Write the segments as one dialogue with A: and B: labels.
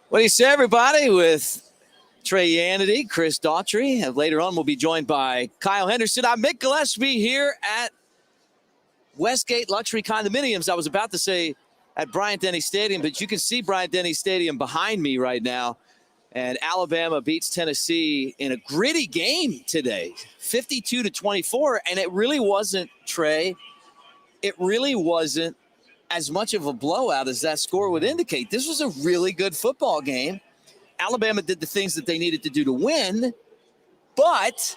A: What do you say, everybody, with Trey Yanity, Chris Daughtry. And later on, we'll be joined by Kyle Henderson. I'm Mick Gillispie here at Westgate Luxury Condominiums. I was about to say at Bryant-Denny Stadium, but you can see Bryant-Denny Stadium behind me right now. And Alabama beats Tennessee in a gritty game today, 52-24. And it really wasn't, Trey, it really wasn't as much of a blowout as that score would indicate. This was a really good football game. Alabama did the things that they needed to do to win, but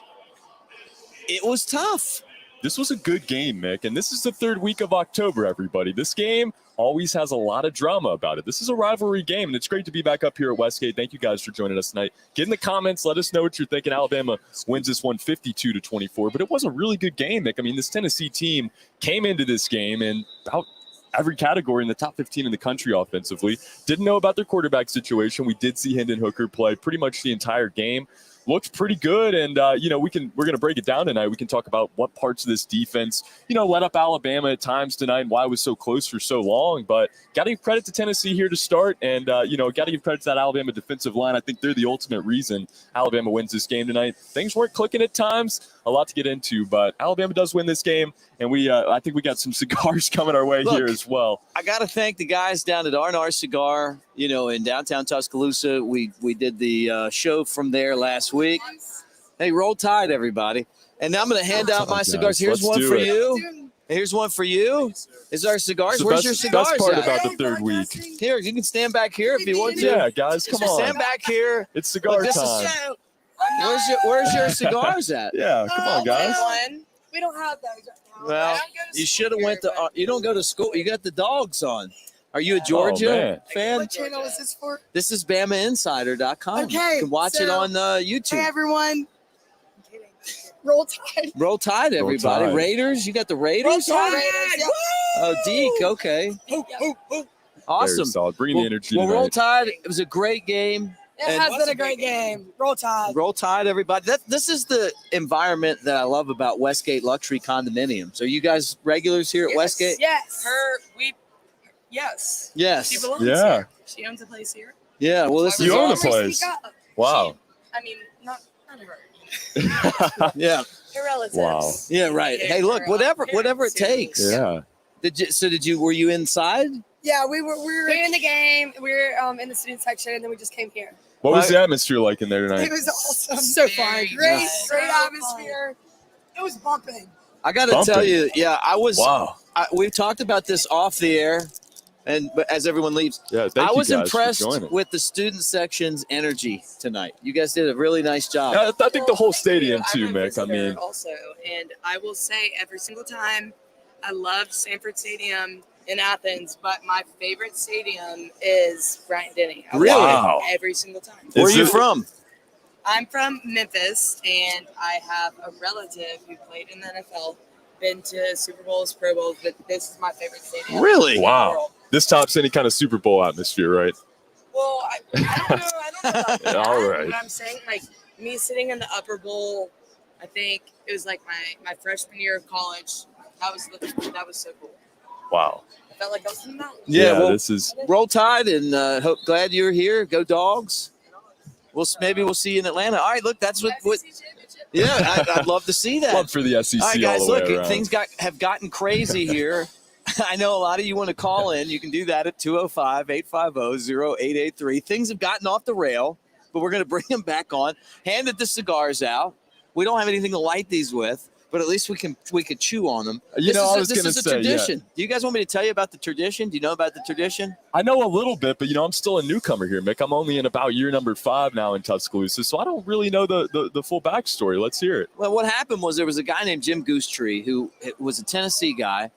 A: it was tough.
B: This was a good game, Mick, and this is the third week of October, everybody. This game always has a lot of drama about it. This is a rivalry game, and it's great to be back up here at Westgate. Thank you guys for joining us tonight. Get in the comments. Let us know what you're thinking. Alabama wins this one 52-24, but it was a really good game, Mick. I mean, this Tennessee team came into this game and about every category in the top 15 in the country offensively. Didn't know about their quarterback situation. We did see Hendon Hooker play pretty much the entire game. Looked pretty good, and we're going to break it down tonight. We can talk about what parts of this defense, let up Alabama at times tonight and why it was so close for so long. But got to give credit to Tennessee here to start, and got to give credit to that Alabama defensive line. I think they're the ultimate reason Alabama wins this game tonight. Things weren't clicking at times, a lot to get into, but Alabama does win this game, and I think we got some cigars coming our way here as well.
A: I got to thank the guys down at R&R Cigar, in downtown Tuscaloosa. We did the show from there last week. Hey, roll tide, everybody. And now I'm going to hand out my cigars. Here's one for you. Here's one for you. Is our cigars? Where's your cigars?
B: Best part
A: at?
B: about the third week.
A: Here, you can stand back here if you want to.
B: Yeah, guys, come on.
A: Stand back here.
B: It's cigar time.
A: Where's your cigars at?
B: Yeah, come on, guys.
C: We don't have those right now.
A: Well, you should have went to. You don't go to school. You got the dogs on. Are you a Georgia fan?
C: What channel is this for?
A: This is BamaInsider.com.
C: Okay,
A: you can watch it on YouTube.
C: Hey, everyone. Roll Tide.
A: Roll Tide, everybody.
B: Tide.
A: Raiders. You got the Raiders?
C: Roll Tide. Raiders,
A: Oh, Deke. Okay. Awesome.
B: Very solid. Bring the energy
A: Well,
B: tonight.
A: Roll Tide. It was a great game.
C: It has been a great game. Roll Tide.
A: Roll Tide, everybody. This is the environment that I love about Westgate Luxury Condominiums. Are you guys regulars here at Westgate?
C: Yes.
D: Yes.
A: Yes.
D: She belongs
B: Yeah.
D: here. She owns a place here.
A: Yeah. Well, this is
B: You own the
A: awesome.
B: place. Wow.
D: I mean, not her.
A: Yeah.
D: Her relatives.
B: Wow.
A: Yeah. Right. Hey, look. Whatever it takes.
B: Yeah.
A: Were you inside?
C: Yeah, we were in the game. We were in the student section, and then we just came here.
B: What was the atmosphere like in there tonight?
C: It was awesome.
D: So fun.
C: Great atmosphere. It was bumping.
A: I got to tell you, I was.
B: Wow.
A: We've talked about this off the air, but as everyone leaves,
B: Yeah,
A: I was
B: you guys for
A: impressed
B: joining.
A: with the student section's energy tonight. You guys did a really nice job.
B: Yeah, I think the whole stadium too,
D: I'm a
B: Mick. I
D: visitor
B: mean,
D: also, and I will say every single time, I loved Sanford Stadium in Athens, but my favorite stadium is Bryant-Denny. I
A: Really?
B: Wow.
D: watch it every single time.
A: Where are
B: Is
A: you
B: it-
A: from?
D: I'm from Memphis, and I have a relative who played in the NFL, been to Super Bowls, Pro Bowls, but this is my favorite stadium.
A: Really?
D: in the
B: Wow.
D: world.
B: This tops any kind of Super Bowl atmosphere, right?
D: Well, I don't know about that.
B: All right.
D: But I'm saying, like, me sitting in the upper bowl, I think it was like my freshman year of college. That was so cool.
B: Wow.
D: I felt like I was in the mountains.
A: Yeah, well,
B: this is
A: Roll Tide, and glad you're here. Go Dogs. Maybe we'll see you in Atlanta. All right, look, that's what. Yeah, I'd love to see that.
B: love for the SEC
A: All right, guys,
B: all the way
A: look,
B: around.
A: things have gotten crazy here. I know a lot of you want to call in. You can do that at 205-850-0883. Things have gotten off the rail, but we're going to bring them back on. Handed the cigars out. We don't have anything to light these with, but at least we could chew on them.
B: I was going to
A: This is a
B: say,
A: tradition. Do you guys want me to tell you about the tradition? Do you know about the tradition?
B: I know a little bit, but I'm still a newcomer here, Mick. I'm only in about year number 5 now in Tuscaloosa, so I don't really know the full backstory. Let's hear it.
A: Well, what happened was there was a guy named Jim Goosetree who was a Tennessee guy,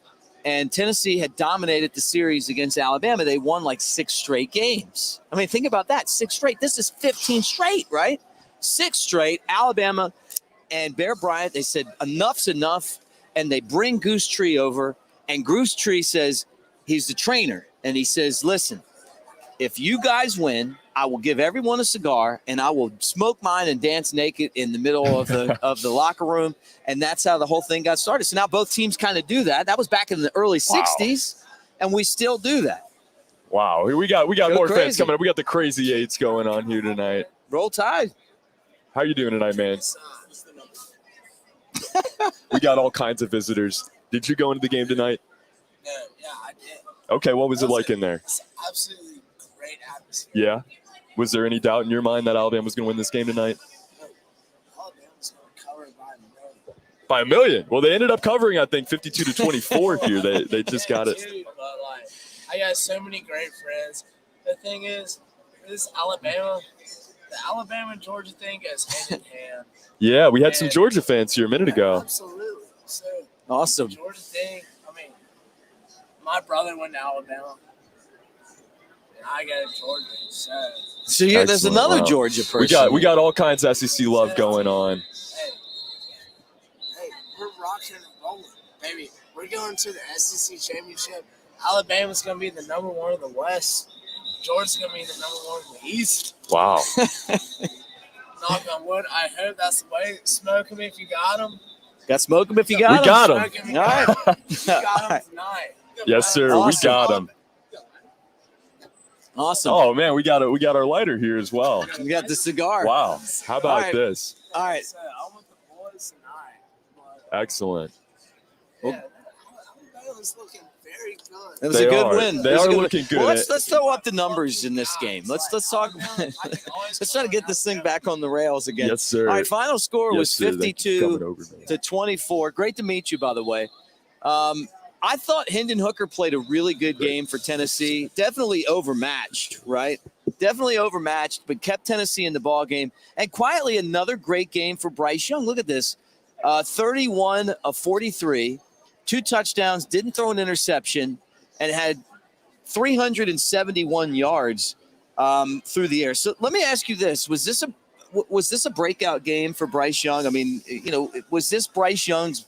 A: and Tennessee had dominated the series against Alabama. They won like 6 straight games. I mean, think about that. 6 straight. This is 15 straight, right? 6 straight. Alabama and Bear Bryant, they said, enough's enough, and they bring Goosetree over, and Goosetree says, he's the trainer, and he says, listen, if you guys win, I will give everyone a cigar, and I will smoke mine and dance naked in the middle of the locker room. And that's how the whole thing got started. So now both teams kind of do that. That was back in the early 60s, and we still do that.
B: Wow, we got more fans
A: crazy.
B: coming up. We got the crazy eights going on here tonight.
A: Roll Tide.
B: How you doing tonight, man? We got all kinds of visitors. Did you go into the game tonight?
E: Yeah, I did.
B: Okay, what was it like in there?
E: It's absolutely great atmosphere.
B: Yeah. Was there any doubt in your mind that Alabama was going to win this game tonight?
E: Alabama's going to cover by a million.
B: By a million. Well, they ended up covering, I think, 52-24 here. They just got it.
E: Too, but like, I got so many great friends. The thing is, this Alabama, the Alabama-Georgia thing goes hand in hand.
B: Yeah, we had some Georgia fans here a minute ago.
E: Absolutely. So,
A: Awesome.
E: the Georgia thing, I mean, my brother went to Alabama. And I got to Georgia.
A: So there's
B: Excellent.
A: another
B: Wow.
A: Georgia person.
B: We got all kinds of SEC love going on.
E: Hey, we're rocking and rolling, baby. We're going to the SEC championship. Alabama's going to be the number one in the West. Georgia's going to be the number one in the East.
B: Wow.
E: Knock on wood. I hope that's the way. Smoke them if you got them.
A: Got smoke him if you got him.
B: We got him.
E: Smoke 'em if you
A: All right.
E: got 'em. You got them tonight.
B: Yes, sir.
A: Awesome.
B: We got him.
A: Awesome.
B: Oh man, we got our lighter here as well.
A: We got the cigar.
B: Wow. How about
A: All right.
B: this?
A: All right.
E: So I'm with the boys tonight. But,
B: Excellent.
E: yeah, Alabama's looking very good.
A: It was
B: They
A: a good
B: are.
A: win.
B: They
A: It was a
B: are
A: good
B: looking
A: win.
B: good.
A: Well, let's throw up the numbers in this game. Let's talk. Let's try to get this thing back on the rails again.
B: Yes, sir.
A: All right. Final score
B: Yes,
A: was
B: sir. They keep coming
A: 52
B: over, man.
A: to 24. Great to meet you, by the way. I thought Hendon Hooker played a really good game for Tennessee. Definitely overmatched, right? Definitely overmatched, but kept Tennessee in the ball game. And quietly, another great game for Bryce Young. Look at this: 31 of 43, 2 touchdowns, didn't throw an interception, and had 371 yards through the air. So let me ask you this: was this a breakout game for Bryce Young? I mean, was this Bryce Young's?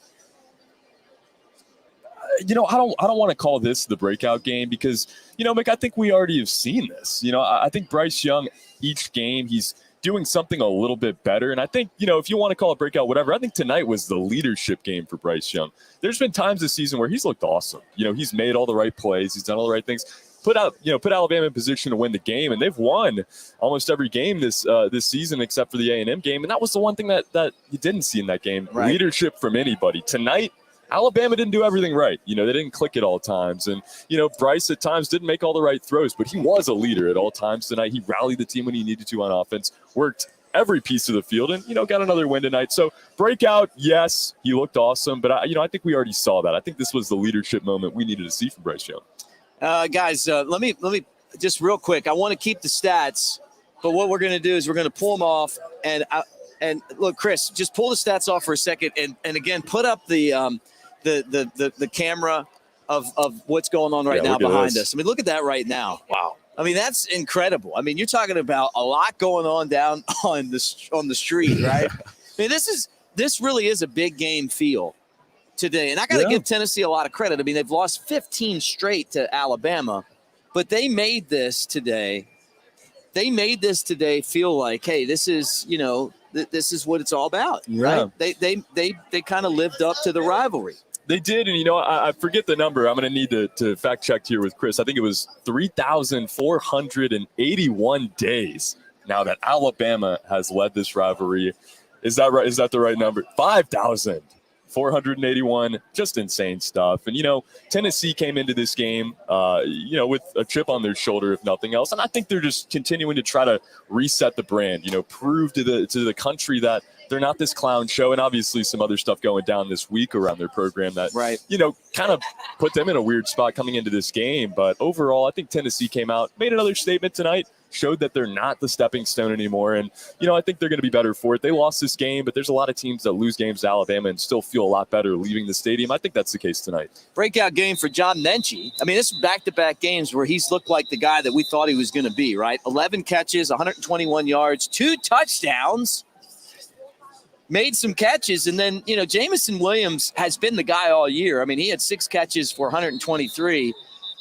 B: I don't want to call this the breakout game because, Mick, I think we already have seen this. I think Bryce Young, each game, he's doing something a little bit better. And I think, if you want to call it breakout, whatever, I think tonight was the leadership game for Bryce Young. There's been times this season where he's looked awesome. He's made all the right plays. He's done all the right things. Put Alabama in position to win the game, and they've won almost every game this season except for the A&M game. And that was the one thing that you didn't see in that game,
A: right.
B: Leadership from anybody. Tonight, Alabama didn't do everything right. They didn't click at all times. And, Bryce at times didn't make all the right throws, but he was a leader at all times tonight. He rallied the team when he needed to on offense, worked every piece of the field, and, got another win tonight. So breakout, yes, he looked awesome, but, I think we already saw that. I think this was the leadership moment we needed to see from Bryce Young.
A: Guys, let me just real quick. I want to keep the stats, but what we're going to do is we're going to pull them off. And look, Chris, just pull the stats off for a second, and again, put up the camera of what's going on right now behind us. I mean, look at that right now.
B: Wow.
A: I mean, that's incredible. I mean, you're talking about a lot going on down on the street, right? I mean, this really is a big game feel today. And I got to give Tennessee a lot of credit. I mean, they've lost 15 straight to Alabama, but they made this today. They made this today feel like, hey, this is, this is what it's all about, right? They kind of lived up to the rivalry.
B: They did, and I forget the number. I'm going to need to fact check here with Chris. I think it was 3,481 days now that Alabama has led this rivalry. Is that right? Is that the right number? 5,481, just insane stuff. And Tennessee came into this game, with a chip on their shoulder, if nothing else. And I think they're just continuing to try to reset the brand. Prove to the country that they're not this clown show, and obviously some other stuff going down this week around their program that, kind of put them in a weird spot coming into this game. But overall, I think Tennessee came out, made another statement tonight, showed that they're not the stepping stone anymore. And, I think they're going to be better for it. They lost this game, but there's a lot of teams that lose games to Alabama and still feel a lot better leaving the stadium. I think that's the case tonight.
A: Breakout game for John Menchie. I mean, this is back-to-back games where he's looked like the guy that we thought he was going to be, right? 11 catches, 121 yards, 2 touchdowns. Made some catches, and then, Jamison Williams has been the guy all year. I mean, he had 6 catches for 123.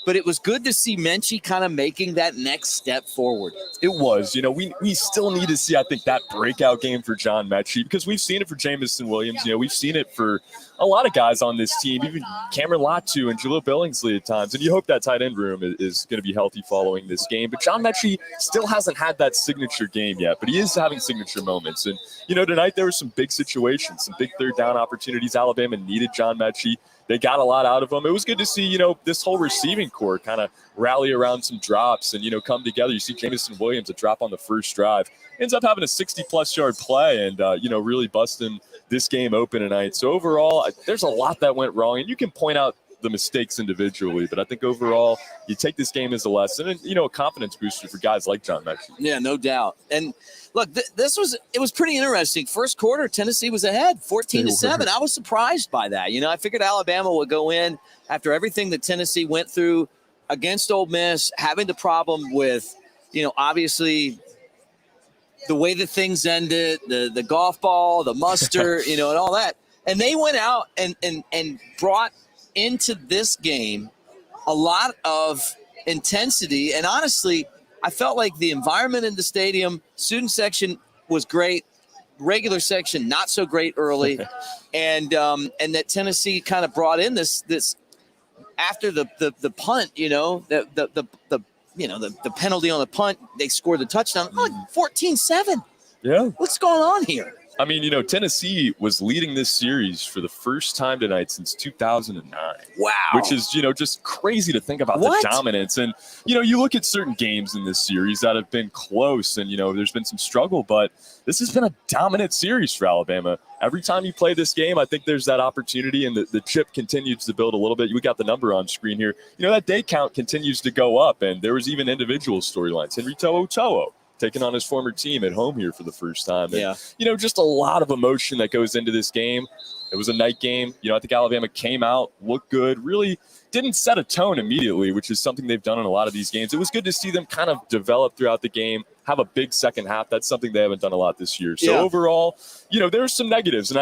A: but it was good to see Menchie kind of making that next step forward.
B: It was. We still need to see, I think, that breakout game for John Mechie, because we've seen it for Jamison Williams. We've seen it for a lot of guys on this team, even Cameron Latu and Jaleel Billingsley at times. And you hope that tight end room is going to be healthy following this game. But John Mechie still hasn't had that signature game yet, but he is having signature moments. And, tonight there were some big situations, some big third down opportunities. Alabama needed John Mechie. They got a lot out of him. It was good to see, this whole receiving core kind of rally around some drops and, come together. You see Jamison Williams, a drop on the first drive, ends up having a 60-plus yard play and, really busting this game open tonight. So overall, there's a lot that went wrong, and you can point out the mistakes individually, but I think overall you take this game as a lesson and, a confidence booster for guys like John Mechie.
A: Yeah, no doubt. And look, it was pretty interesting. First quarter, Tennessee was ahead 14-7. I was surprised by that. I figured Alabama would go in after everything that Tennessee went through against Ole Miss, having the problem with, obviously the way that things ended, the golf ball, the muster, and all that. And they went out and brought into this game a lot of intensity. And honestly, I felt like the environment in the stadium, student section was great, regular section not so great early, and that Tennessee kind of brought in this after the punt, the penalty on the punt, they scored the touchdown. 14-7.
B: Yeah.
A: What's going on here?
B: I mean, Tennessee was leading this series for the first time tonight since 2009.
A: Wow.
B: Which is, just crazy to think about the dominance. And, you look at certain games in this series that have been close and, there's been some struggle, but this has been a dominant series for Alabama. Every time you play this game, I think there's that opportunity, and the chip continues to build a little bit. We got the number on screen here. That day count continues to go up, and there was even individual storylines. Henry To'o taking on his former team at home here for the first time. And, just a lot of emotion that goes into this game. It was a night game. I think Alabama came out, looked good, really didn't set a tone immediately, which is something they've done in a lot of these games. It was good to see them kind of develop throughout the game, have a big second half. That's something they haven't done a lot this year. So overall, there's some negatives. And,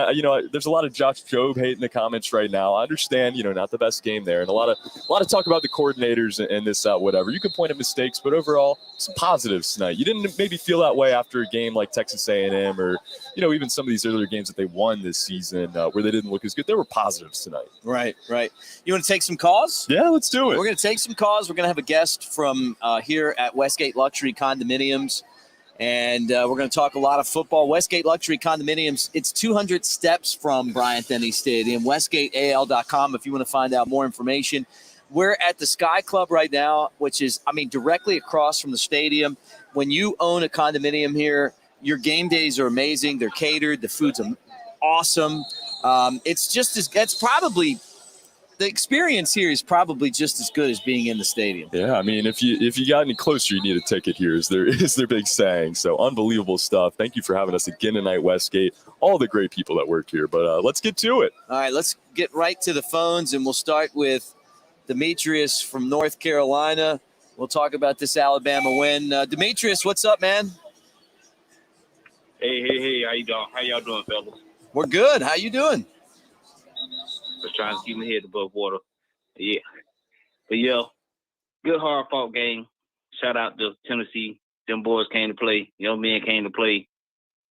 B: there's a lot of Josh Jobe hate in the comments right now. I understand, not the best game there. And a lot of talk about the coordinators and this, whatever. You can point at mistakes, but overall, some positives tonight. You didn't maybe feel that way after a game like Texas A&M or, even some of these earlier games that they won this season where they didn't look as good. There were positives tonight.
A: Right. You want to take some calls?
B: Yeah, let's do it.
A: We're going to take some calls. We're going to have a guest from here at Westgate Luxury Condominiums, and we're going to talk a lot of football. Westgate Luxury Condominiums, it's 200 steps from Bryant-Denny Stadium. WestgateAL.com if you want to find out more information. We're at the Sky Club right now, which is, directly across from the stadium. When you own a condominium here, your game days are amazing. They're catered. The food's awesome. It's probably the experience here is probably just as good as being in the stadium.
B: Yeah, if you got any closer, you need a ticket here is their big saying. So unbelievable stuff. Thank you for having us again tonight, Westgate. All the great people that work here. But let's get to it.
A: All right, let's get right to the phones, and we'll start with Demetrius from North Carolina. We'll talk about this Alabama win. Demetrius, what's up, man?
F: Hey, how you doing? How y'all doing, fellas?
A: We're good. How you doing?
F: Just trying to keep my head above water. Yeah. But, good hard-fought game. Shout out to Tennessee. Them boys came to play. Young men came to play.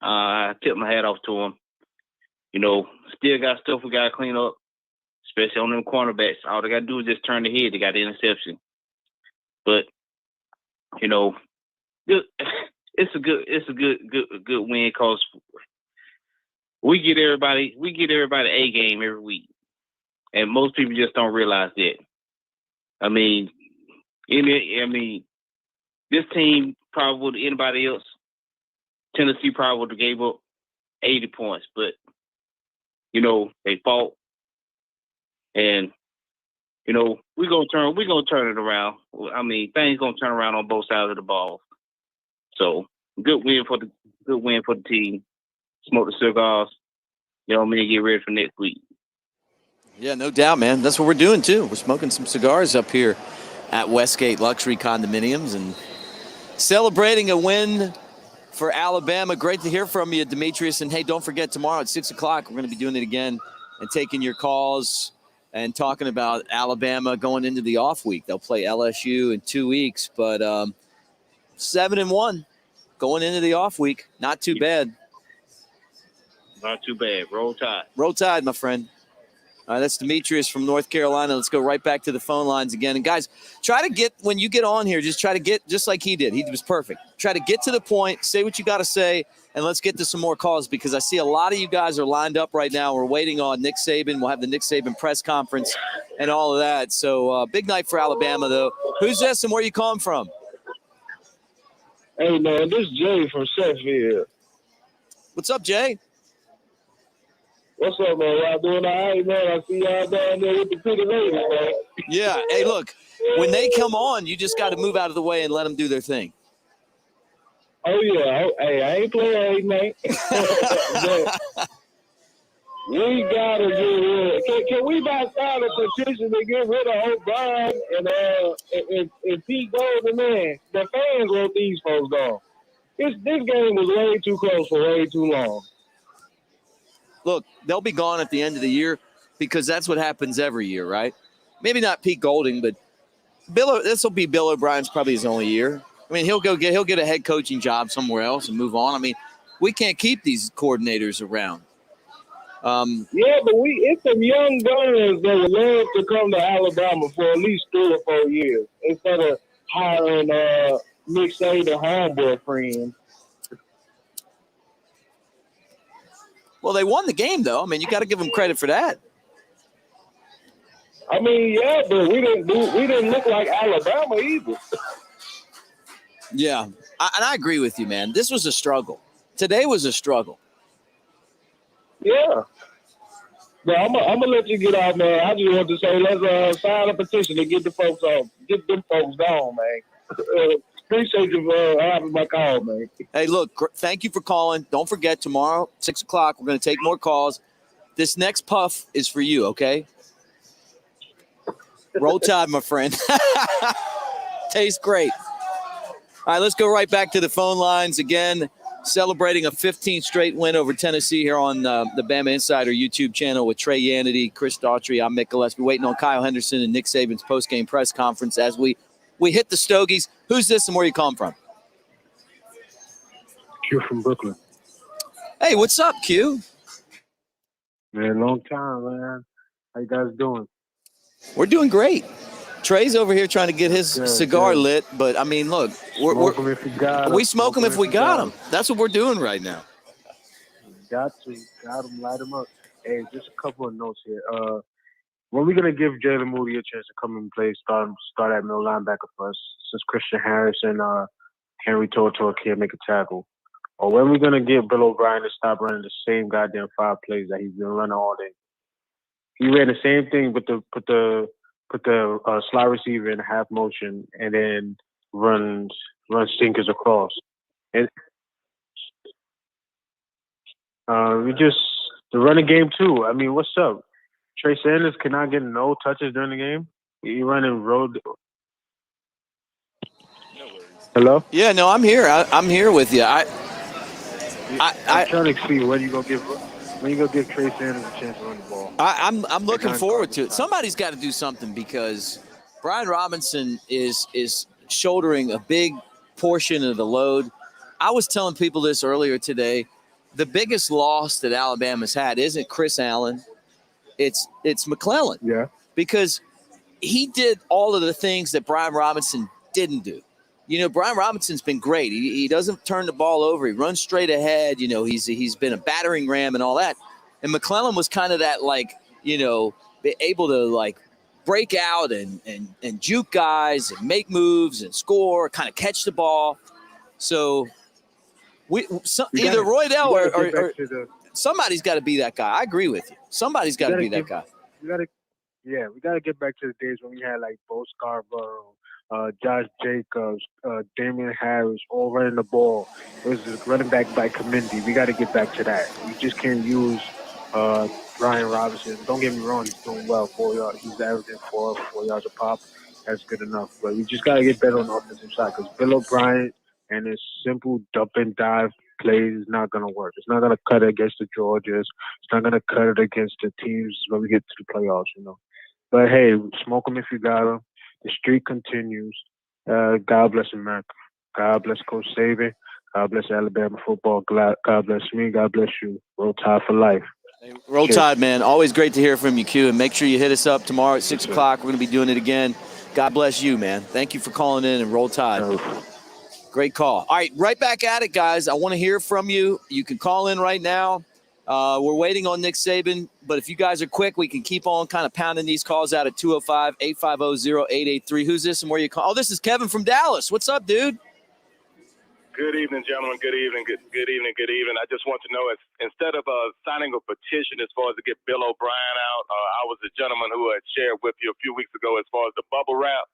F: I tipped my hat off to them. Still got stuff we got to clean up, especially on them cornerbacks. All they got to do is just turn the head. They got the interception. But, it's a good win because we get everybody A game every week. And most people just don't realize that. This team probably would anybody else. Tennessee probably would have gave up 80 points, but they fought, and we're gonna turn it around. Things gonna turn around on both sides of the ball. So good win for the team. Smoke the cigars. Get ready for next week.
A: Yeah, no doubt, man. That's what we're doing, too. We're smoking some cigars up here at Westgate Luxury Condominiums and celebrating a win for Alabama. Great to hear from you, Demetrius. And, hey, don't forget, tomorrow at 6 o'clock, we're going to be doing it again and taking your calls and talking about Alabama going into the off week. They'll play LSU in 2 weeks, but 7-1 going into the off week. Not too bad.
F: Not too bad. Roll Tide.
A: Roll Tide, my friend. All right, that's Demetrius from North Carolina. Let's go right back to the phone lines again. And, guys, try to get – when you get on here, just try to get – just like he did. He was perfect. Try to get to the point, say what you got to say, and let's get to some more calls because I see a lot of you guys are lined up right now. We're waiting on Nick Saban. We'll have the Nick Saban press conference and all of that. So, big night for Alabama, though. Who's this and where you calling from?
G: Hey, man, this is Jay from Sheffield.
A: What's up, Jay?
G: What's up, man? Y'all doing all right, man? I see y'all down there with the pretty ladies, man.
A: Yeah. Hey, look, when they come on, you just got to move out of the way and let them do their thing.
G: Oh, yeah. Hey, I ain't playing, man. We got to get rid of – can we not start a petition to get rid of O'Brien and Pete Golden, man? The fans want these folks on. This game was way too close for way too long.
A: Look, they'll be gone at the end of the year because that's what happens every year, right? Maybe not Pete Golding, but this will be Bill O'Brien's probably his only year. I mean, he'll get a head coaching job somewhere else and move on. I mean, we can't keep these coordinators around.
G: Yeah, but it's some young guns that would love to come to Alabama for at least 3 or 4 years instead of hiring Nick Saban homeboy friends.
A: Well, they won the game, though. I mean, you got to give them credit for that.
G: I mean, yeah, but we didn't look like Alabama either.
A: Yeah, and I agree with you, man. This was a struggle. Today was a struggle.
G: Yeah. But I'm gonna let you get out, man. I just want to say let's sign a petition to get them folks gone, man. Appreciate you for having my call, man.
A: Hey, look, thank you for calling. Don't forget, tomorrow, 6 o'clock, we're going to take more calls. This next puff is for you, okay? Roll Tide, my friend. Tastes great. All right, let's go right back to the phone lines again. Celebrating a 15th straight win over Tennessee here on the Bama Insider YouTube channel with Trey Yanity, Chris Daughtry. I'm Mick Gillispie, waiting on Kyle Henderson and Nick Saban's post-game press conference as we hit the Stogies. Who's this and where you come from?
H: Q from Brooklyn.
A: Hey, what's up, Q?
H: Man, long time, man. How you guys doing?
A: We're doing great. Trey's over here trying to get his cigar lit, but I mean, look, we smoke them if we got them. That's what we're doing right now.
H: Got them, light them up. Hey, just a couple of notes here. When are we gonna give Jalen Moody a chance to come and play, start at middle linebacker for us, since Christian Harris and Henry To'oTo'o can't make a tackle? Or when are we gonna get Bill O'Brien to stop running the same goddamn 5 plays that he's been running all day? He ran the same thing, but put the slot receiver in half motion and then run stinkers across. And the running game too. I mean, what's up? Trey Sanders cannot get no touches during the game. He running road. Hello?
A: Yeah, no, I'm here. I'm here with you. I'm
H: trying to see when you gonna give Trey Sanders a chance to run the ball.
A: I'm looking forward to it. Somebody's got to do something because Brian Robinson is shouldering a big portion of the load. I was telling people this earlier today. The biggest loss that Alabama's had isn't Chris Allen. It's McClellan.
H: Yeah.
A: Because he did all of the things that Brian Robinson didn't do. You know, Brian Robinson's been great. He doesn't turn the ball over. He runs straight ahead. You know, he's been a battering ram and all that. And McClellan was kind of that, like, you know, able to, like, break out and juke guys and make moves and score, kind of catch the ball. So either Roydell or somebody's got to be that guy. I agree with you. Somebody's got to be that guy.
H: We got to get back to the days when we had, like, Bo Scarborough, Josh Jacobs, Damian Harris, all running the ball. It was just running back by Kamindi. We got to get back to that. We just can't use Brian Robinson. Don't get me wrong, he's doing well. 4 yards. He's averaging 4 yards a pop. That's good enough. But we just got to get better on the offensive side because Bill O'Brien and his simple dump and dive plays is not going to work. It's not going to cut it against the Georgias. It's not going to cut it against the teams when we get to the playoffs, you know. But hey, smoke them if you got them. The streak continues. God bless America. God bless Coach Saban. God bless Alabama football. God bless me. God bless you. Roll Tide for life.
A: Hey, Roll Tide, man. Always great to hear from you, Q. And make sure you hit us up tomorrow at 6 o'clock. We're going to be doing it again. God bless you, man. Thank you for calling in, and Roll Tide. Great call. All right, right back at it, guys. I want to hear from you. You can call in right now. We're waiting on Nick Saban, but if you guys are quick, we can keep on kind of pounding these calls out at 205-850-0883. Who's this and where you call? Oh, this is Kevin from Dallas. What's up, dude?
I: Good evening, gentlemen. Good evening. Good evening. Good evening. I just want to know, instead of signing a petition as far as to get Bill O'Brien out, I was a gentleman who had shared with you a few weeks ago as far as the bubble wrap.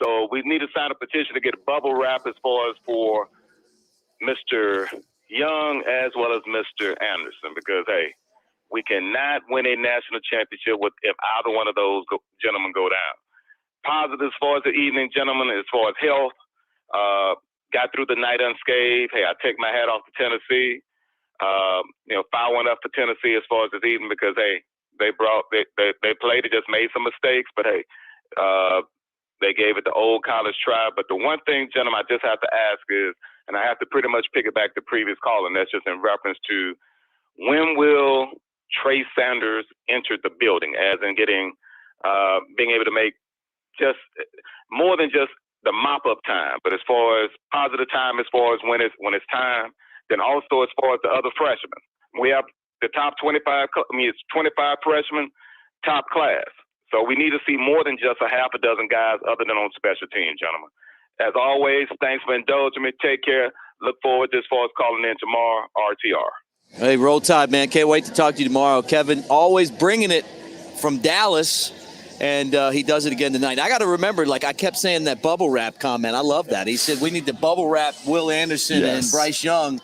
I: So we need to sign a petition to get a bubble wrap as far as for Mr. Young as well as Mr. Anderson, because, hey, we cannot win a national championship if either one of those gentlemen go down. Positive as far as the evening, gentlemen, as far as health. Got through the night unscathed. Hey, I take my hat off to Tennessee. 5-1 up for Tennessee as far as this evening because, hey, they played. They just made some mistakes, but, hey, they gave it the old college try. But the one thing, gentlemen, I just have to ask is, and I have to pretty much pick it back to previous call, and that's just in reference to when will Trey Sanders enter the building, as in being able to make just more than just the mop-up time, but as far as positive time, as far as when it's time, then also as far as the other freshmen. We have the top 25, it's 25 freshmen, top class. So we need to see more than just a half a dozen guys other than on special teams, gentlemen. As always, thanks for indulging me. Take care. Look forward to as far as calling in tomorrow, RTR.
A: Hey, Roll Tide, man. Can't wait to talk to you tomorrow. Kevin, always bringing it from Dallas. And he does it again tonight. I got to remember, I kept saying that bubble wrap comment. I love that. He said we need to bubble wrap Will Anderson and Bryce Young.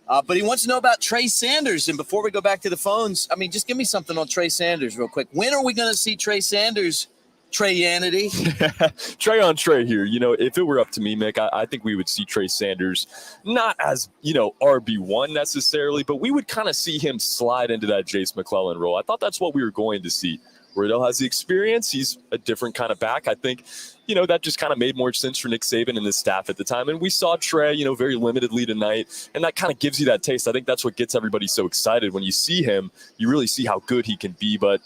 A: But he wants to know about Trey Sanders. And before we go back to the phones, just give me something on Trey Sanders real quick. When are we going to see Trey Sanders, Trey Yanity?
B: Trey on Trey here. If it were up to me, Mick, I think we would see Trey Sanders not as, RB1 necessarily, but we would kind of see him slide into that Jace McClellan role. I thought that's what we were going to see. Riddle has the experience. He's a different kind of back. I think, that just kind of made more sense for Nick Saban and his staff at the time. And we saw Trey, very limitedly tonight. And that kind of gives you that taste. I think that's what gets everybody so excited. When you see him, you really see how good he can be. But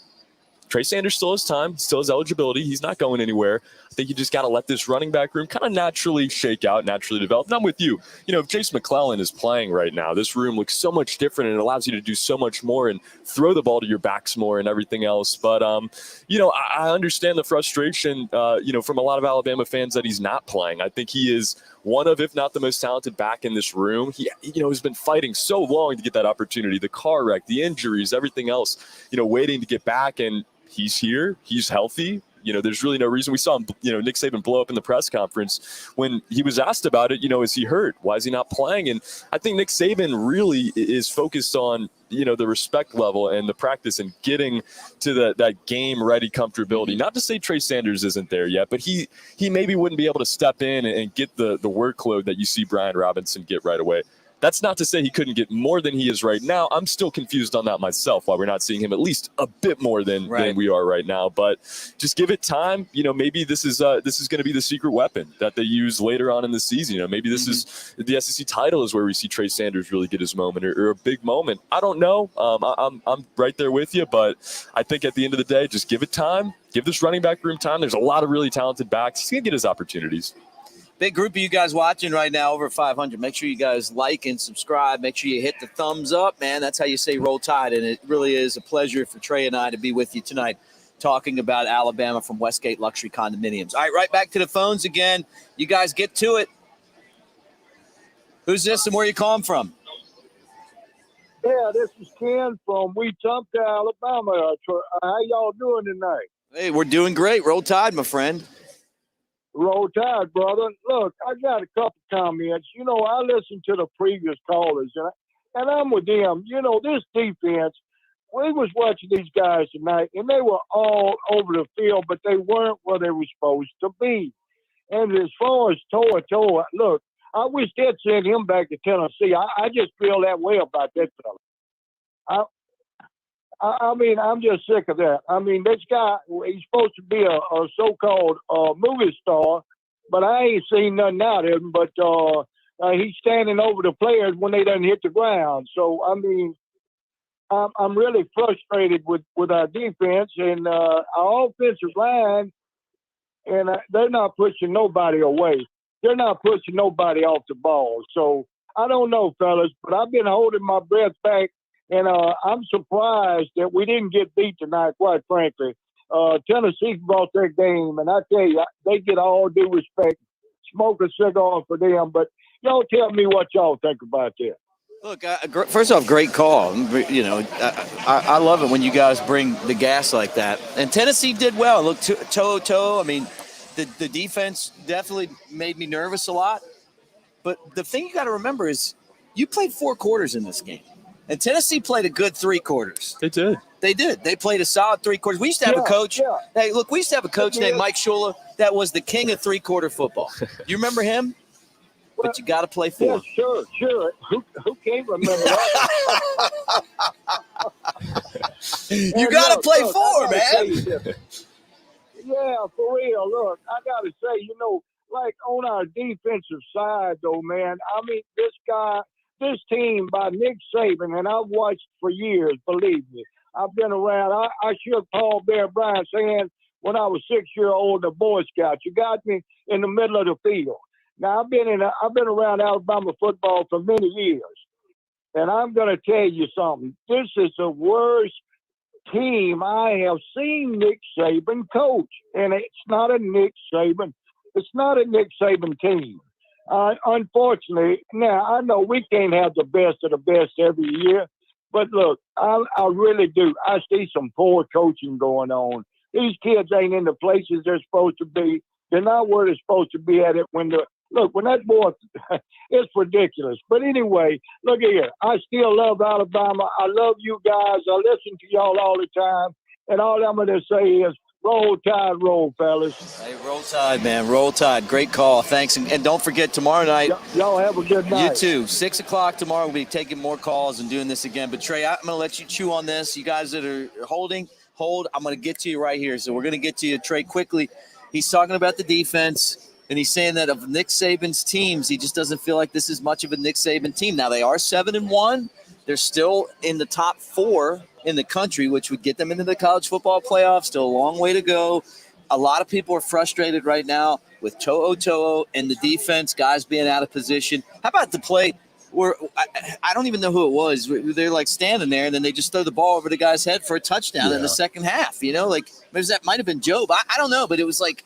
B: Trey Sanders still has time, still has eligibility. He's not going anywhere. I think you just got to let this running back room kind of naturally shake out, naturally develop. And I'm with you. If Jace McClellan is playing right now, this room looks so much different and it allows you to do so much more and throw the ball to your backs more and everything else. But, I understand the frustration, from a lot of Alabama fans that he's not playing. I think he is one of, if not the most talented back in this room. He, has been fighting so long to get that opportunity, the car wreck, the injuries, everything else, waiting to get back. And he's here. He's healthy. There's really no reason. We saw him, Nick Saban blow up in the press conference when he was asked about it. Is he hurt? Why is he not playing? And I think Nick Saban really is focused on, the respect level and the practice and getting to that game ready comfortability. Not to say Trey Sanders isn't there yet, but he maybe wouldn't be able to step in and get the workload that you see Brian Robinson get right away. That's not to say he couldn't get more than he is right now. I'm still confused on that myself, why we're not seeing him at least a bit more than we are right now. But just give it time. Maybe this is going to be the secret weapon that they use later on in the season. Maybe this is the SEC title is where we see Trey Sanders really get his moment or a big moment. I don't know. I'm right there with you, but I think at the end of the day, just give it time. Give this running back room time. There's a lot of really talented backs. He's going to get his opportunities.
A: Big group of you guys watching right now, over 500. Make sure you guys like and subscribe. Make sure you hit the thumbs up, man. That's how you say Roll Tide. And it really is a pleasure for Trey and I to be with you tonight talking about Alabama from Westgate Luxury Condominiums. All right, right back to the phones again. You guys get to it. Who's this and where you calling from?
G: Yeah, this is Ken from Wetumpka, Alabama. How y'all doing tonight?
A: Hey, we're doing great. Roll Tide, my friend.
G: Roll Tide, brother. Look, I got a couple comments. I listened to the previous callers, and I'm with them. This defense, we was watching these guys tonight, and they were all over the field, but they weren't where they were supposed to be. And as far as Toa, look, I wish they'd send him back to Tennessee. I just feel that way about that fella. I mean, I'm just sick of that. I mean, this guy, he's supposed to be a so-called movie star, but I ain't seen nothing out of him. But he's standing over the players when they done hit the ground. So, I mean, I'm really frustrated with our defense and our offensive line, and they're not pushing nobody away. They're not pushing nobody off the ball. So, I don't know, fellas, but I've been holding my breath back. And I'm surprised that we didn't get beat tonight, quite frankly. Tennessee brought their game, and I tell you, they get all due respect. Smoke a cigar for them, but y'all tell me what y'all think about that.
A: Look, first off, great call. You know, I love it when you guys bring the gas like that. And Tennessee did well. Look, toe. I mean, the defense definitely made me nervous a lot. But the thing you got to remember is you played 4 quarters in this game. And Tennessee played a good 3 quarters.
B: They did.
A: They did. They played a solid 3 quarters. We used to have a coach. Yeah. Hey, look, we used to have a coach named Mike Shula that was the king of 3-quarter football. You remember him? But you got to play 4.
G: Yeah, sure. Who can't remember that?
A: You got to play 4, man.
G: Yeah, for real. Look, I got to say, you know, like on our defensive side, though, man, I mean, this team by Nick Saban, and I've watched for years, believe me. I've been around. I shook Paul Bear Bryant's hand when I was 6-year-old in the Boy Scouts. You got me in the middle of the field. Now, I've been around Alabama football for many years, and I'm going to tell you something. This is the worst team I have seen Nick Saban coach, and it's not a Nick Saban. It's not a Nick Saban team. Unfortunately, now I know we can't have the best of the best every year, but look, I really do. I see some poor coaching going on. These kids ain't in the places they're supposed to be. They're not where they're supposed to be at it when that boy, it's ridiculous. But anyway, look here. I still love Alabama. I love you guys. I listen to y'all all the time. And all I'm going to say is, roll Tide, roll, fellas.
A: Hey, roll Tide, man. Roll Tide. Great call. Thanks. And don't forget, tomorrow night.
G: Y'all have a good night.
A: You too. 6 o'clock tomorrow. We'll be taking more calls and doing this again. But, Trey, I'm going to let you chew on this. You guys that are hold. I'm going to get to you right here. So we're going to get to you, Trey, quickly. He's talking about the defense, and he's saying that of Nick Saban's teams, he just doesn't feel like this is much of a Nick Saban team. Now, they are 7-1. They're still in the top 4 in the country, which would get them into the college football playoffs. Still a long way to go. A lot of people are frustrated right now with To'o and the defense, guys being out of position. How about the play where I don't even know who it was. They're like standing there, and then they just throw the ball over the guy's head for a touchdown in the second half. You know, like maybe that might have been Job. I don't know, but it was like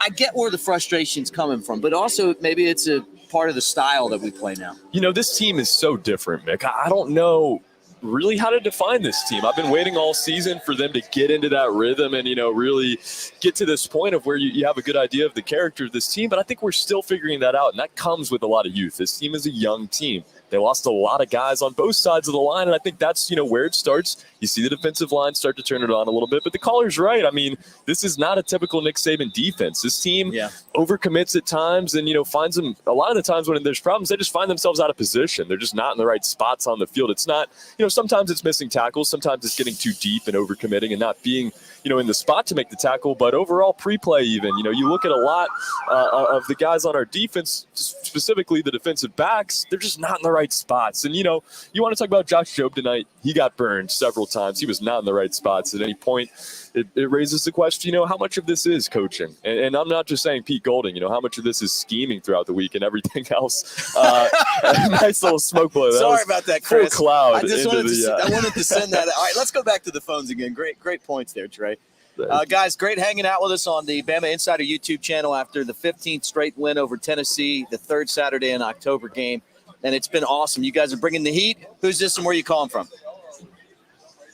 A: I get where the frustration's coming from, but also maybe it's a part of the style that we play now.
B: You know, this team is so different, Mick. I don't know really how to define this team. I've been waiting all season for them to get into that rhythm and, you know, really get to this point of where you have a good idea of the character of this team. But I think we're still figuring that out, and that comes with a lot of youth. This team is a young team. They lost a lot of guys on both sides of the line, and I think that's, you know, where it starts. You see the defensive line start to turn it on a little bit, but the caller's right. I mean, this is not a typical Nick Saban defense. This team overcommits at times and, you know, finds them a lot of the times when there's problems, they just find themselves out of position. They're just not in the right spots on the field. It's not, you know, sometimes it's missing tackles. Sometimes it's getting too deep and overcommitting and not being, you know, in the spot to make the tackle, but overall pre-play even, you know, you look at a lot of the guys on our defense, specifically the defensive backs, they're just not in the right spots. And, you know, you want to talk about Josh Jobe tonight. He got burned several times. He was not in the right spots at any point. It raises the question, you know, how much of this is coaching? And I'm not just saying Pete Golding, you know, how much of this is scheming throughout the week and everything else. Nice little smoke blow.
A: Sorry about that, Chris.
B: Full cloud.
A: I wanted to send that. All right, let's go back to the phones again. Great points there, Trey. Guys, great hanging out with us on the Bama Insider YouTube channel after the 15th straight win over Tennessee, the third Saturday in October game. And it's been awesome. You guys are bringing the heat. Who's this and where are you calling from?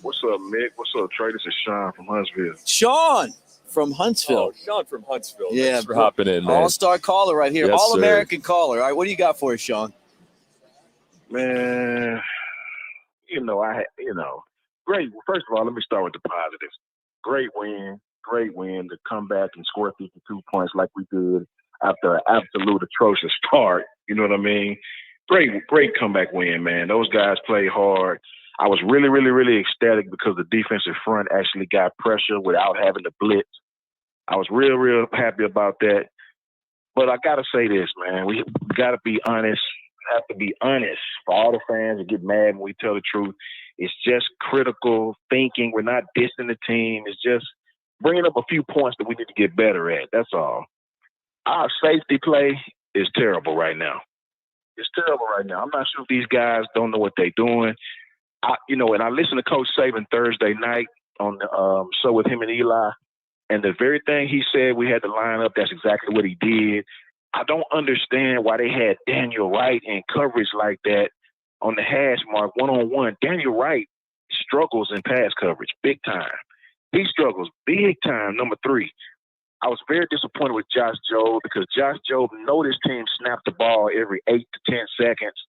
J: What's up, Mick? What's up, Trey? This is Sean from Huntsville.
A: Sean from Huntsville.
B: Oh, Sean from Huntsville.
A: Yeah,
B: thanks for hopping in, man.
A: All-star caller right here.
B: Yes,
A: All-American caller. All right, what do you got for us, Sean?
J: Man, great. First of all, let me start with the positives. Great win to come back and score 52 points like we did after an absolute atrocious start. You know what I mean? Great comeback win, man. Those guys play hard. I was really, really, really ecstatic because the defensive front actually got pressure without having to blitz. I was real, real happy about that. But I got to say this, man. We got to be honest. We have to be honest for all the fans that get mad when we tell the truth. It's just critical thinking. We're not dissing the team. It's just bringing up a few points that we need to get better at. That's all. Our safety play is terrible right now. It's terrible right now. I'm not sure if these guys don't know what they're doing. And I listened to Coach Saban Thursday night on the show with him and Eli, and the very thing he said we had to line up, that's exactly what he did. I don't understand why they had Daniel Wright in coverage like that on the hash mark one-on-one. Daniel Wright struggles in pass coverage big time. He struggles big time, number 3. I was very disappointed with Josh Jobe because Josh Jobe noticed him snap the ball every 8 to 10 seconds.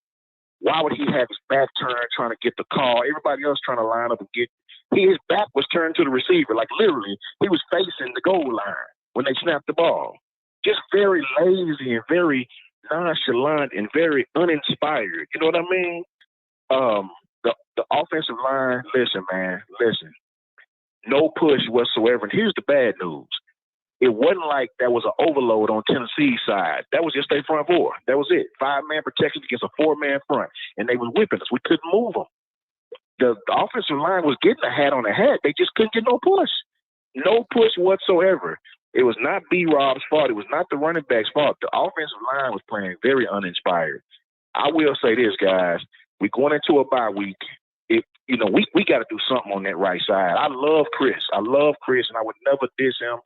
J: Why would he have his back turned trying to get the call? Everybody else trying to line up and get – his back was turned to the receiver. Like, literally, he was facing the goal line when they snapped the ball. Just very lazy and very nonchalant and very uninspired. You know what I mean? The offensive line, listen, man, listen. No push whatsoever. And here's the bad news. It wasn't like that was an overload on Tennessee's side. That was just their front four. That was it. 5-man protection against a 4-man front. And they were whipping us. We couldn't move them. The offensive line was getting a hat on a hat. They just couldn't get no push. No push whatsoever. It was not B-Rob's fault. It was not the running back's fault. The offensive line was playing very uninspired. I will say this, guys. We're going into a bye week. We got to do something on that right side. I love Chris, and I would never diss him.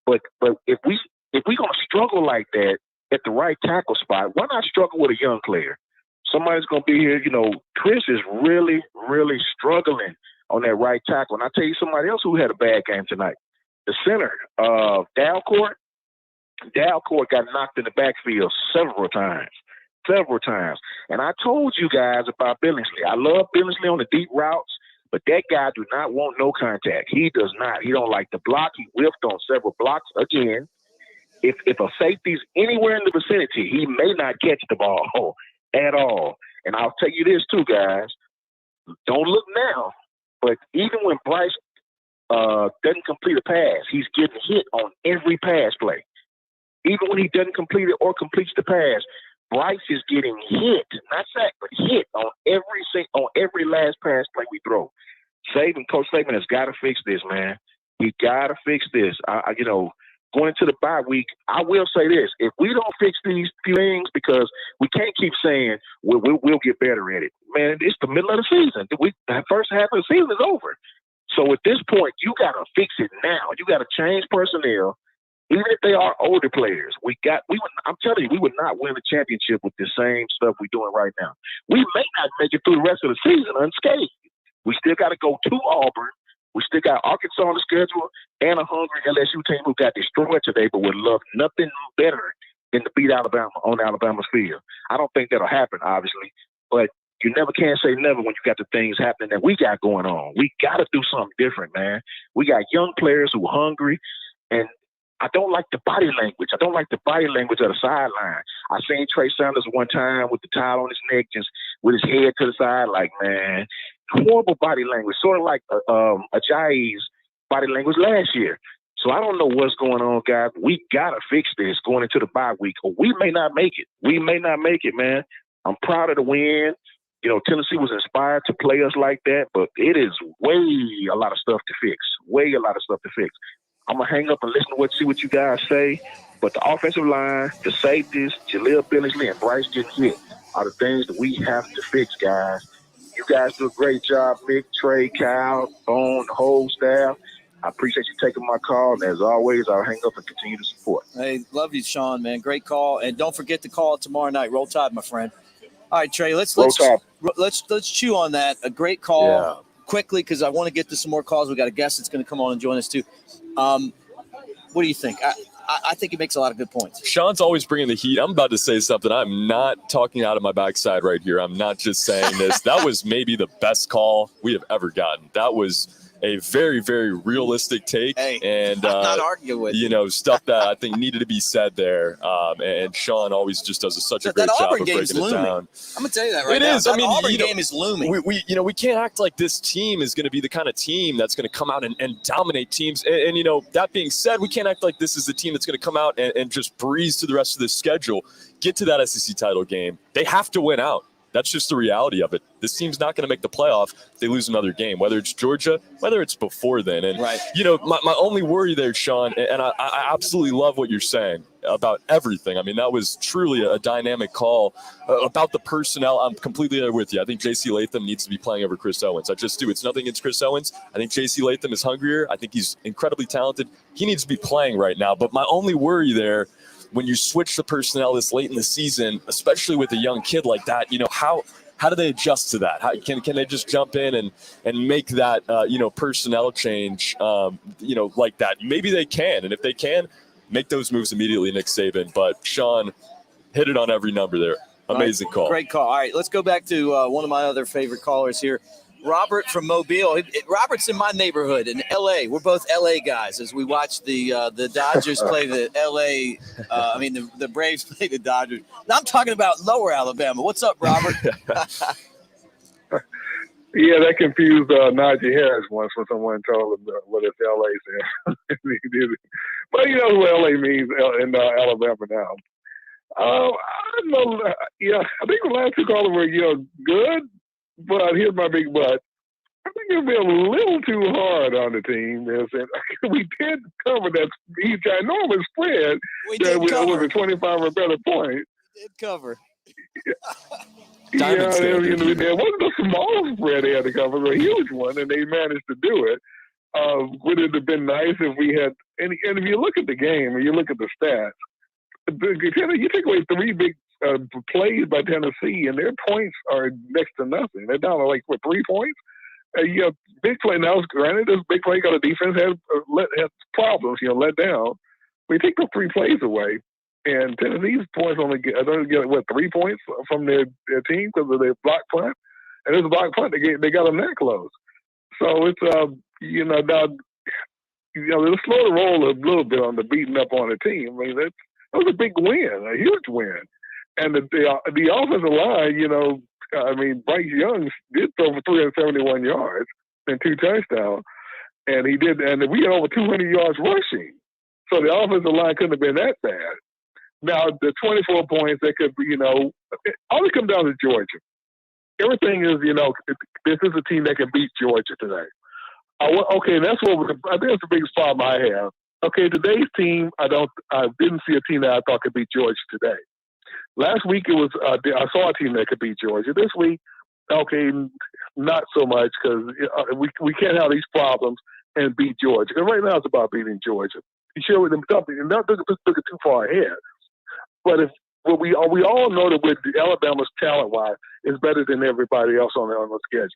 J: But if we're gonna struggle like that at the right tackle spot, why not struggle with a young player? Somebody's gonna be here. Chris is really, really struggling on that right tackle. And I'll tell you somebody else who had a bad game tonight. The center, Dalcourt. Dalcourt got knocked in the backfield several times. And I told you guys about Billingsley. I love Billingsley on the deep routes, but that guy do not want no contact. He does not. He don't like the block. He whiffed on several blocks again. If a safety's anywhere in the vicinity, he may not catch the ball at all. And I'll tell you this too, guys. Don't look now, but even when Bryce doesn't complete a pass, he's getting hit on every pass play. Even when he doesn't complete it or completes the pass, Bryce is getting hit, not sacked, but hit on every last pass play we throw. Coach Saban has got to fix this, man. He got to fix this. Going into the bye week, I will say this: if we don't fix these things, because we can't keep saying we'll get better at it, man. It's the middle of the season. The first half of the season is over. So at this point, you got to fix it now. You got to change personnel. Even if they are older players, I'm telling you, we would not win the championship with the same stuff we're doing right now. We may not make it through the rest of the season unscathed. We still got to go to Auburn. We still got Arkansas on the schedule and a hungry LSU team who got destroyed today, but would love nothing better than to beat Alabama on Alabama's field. I don't think that'll happen, obviously, but you never can say never when you got the things happening that we got going on. We got to do something different, man. We got young players who are hungry, and I don't like the body language. I don't like the body language of the sideline. I seen Trey Sanders one time with the towel on his neck, just with his head to the side, like, man, horrible body language, sort of like Ajayi's body language last year. So I don't know what's going on, guys. We got to fix this going into the bye week, or we may not make it. We may not make it, man. I'm proud of the win. Tennessee was inspired to play us like that, but it is way a lot of stuff to fix. I'm going to hang up and listen to see what you guys say. But the offensive line, the safeties, Jaleel Billingsley, and Bryce getting hit are the things that we have to fix, guys. You guys do a great job, Mick, Trey, Kyle, Bone, the whole staff. I appreciate you taking my call. And as always, I'll hang up and continue to support.
A: Hey, love you, Sean, man. Great call. And don't forget to call tomorrow night. Roll Tide, my friend. All right, Trey, let's chew on that. A great call quickly, because I want to get to some more calls. We got a guest that's going to come on and join us too. What do you think? I think he makes a lot of good points.
B: Sean's always bringing the heat. I'm about to say something. I'm not talking out of my backside right here. I'm not just saying this. That was maybe the best call we have ever gotten. That was a very, very realistic take.
A: Hey,
B: and
A: I'm not arguing with
B: stuff that I think needed to be said there. And Sean always just does such a great job of breaking it down.
A: I'm gonna tell you that right now.
B: It is.
A: That Auburn game is looming.
B: We can't act like this team is going to be the kind of team that's going to come out and dominate teams. And that being said, we can't act like this is the team that's going to come out and just breeze through the rest of the schedule, get to that SEC title game. They have to win out. That's just the reality of it. This team's not going to make the playoff if they lose another game, whether it's Georgia, whether it's before then. And, my only worry there, Sean, and I absolutely love what you're saying about everything. I mean, that was truly a dynamic call about the personnel. I'm completely there with you. I think J.C. Latham needs to be playing over Chris Owens. I just do. It's nothing against Chris Owens. I think J.C. Latham is hungrier. I think he's incredibly talented. He needs to be playing right now. But my only worry there, when you switch the personnel this late in the season, especially with a young kid like that, how do they adjust to that? How can they just jump in and make that personnel change like that? Maybe they can, and if they can, make those moves immediately, Nick Saban. But Sean hit it on every number there. Amazing call.
A: Great call. All right, let's go back to one of my other favorite callers here. Robert from Mobile. Robert's in my neighborhood in L.A. We're both L.A. guys as we watch the Dodgers play the L.A. The Braves play the Dodgers. Now I'm talking about Lower Alabama. What's up, Robert?
G: Yeah, that confused Najee Harris once when someone told him what his L.A. said. But you know what L.A. means in Alabama now. I know. I think the last two callers were good. But here's my big but. I think it'll be a little too hard on the team. We did cover that ginormous spread.
A: We did cover.
G: Was a 25 or better point.
A: We did cover.
G: There wasn't a small spread they had to cover, but a huge one, and they managed to do it. Would it have been nice if we had – and if you look at the game and you look at the stats, you take away three big plays by Tennessee, and their points are next to nothing. They're down to 3 points. Big play now. Granted, this big play got a defense has problems. Let down. We take those 3 plays away, and Tennessee's points only get 3 points from their team because of their block punt, and there's a block punt they got them that close. So it's now they'll slow the roll a little bit on the beating up on the team. I mean that was a big win, a huge win. And the offensive line, Bryce Young did throw for 371 yards and 2 touchdowns, and we had over 200 yards rushing. So the offensive line couldn't have been that bad. Now the 24 points, they could be, all it comes down to Georgia. Everything is, this is a team that can beat Georgia today. Okay, that's I think that's the biggest problem I have. Okay, today's team, I didn't see a team that I thought could beat Georgia today. Last week it was I saw a team that could beat Georgia. This week, okay, not so much because we can't have these problems and beat Georgia. And right now it's about beating Georgia. You share with them something, and not took it too far ahead. But we all know that with Alabama's talent-wise is better than everybody else on the schedule.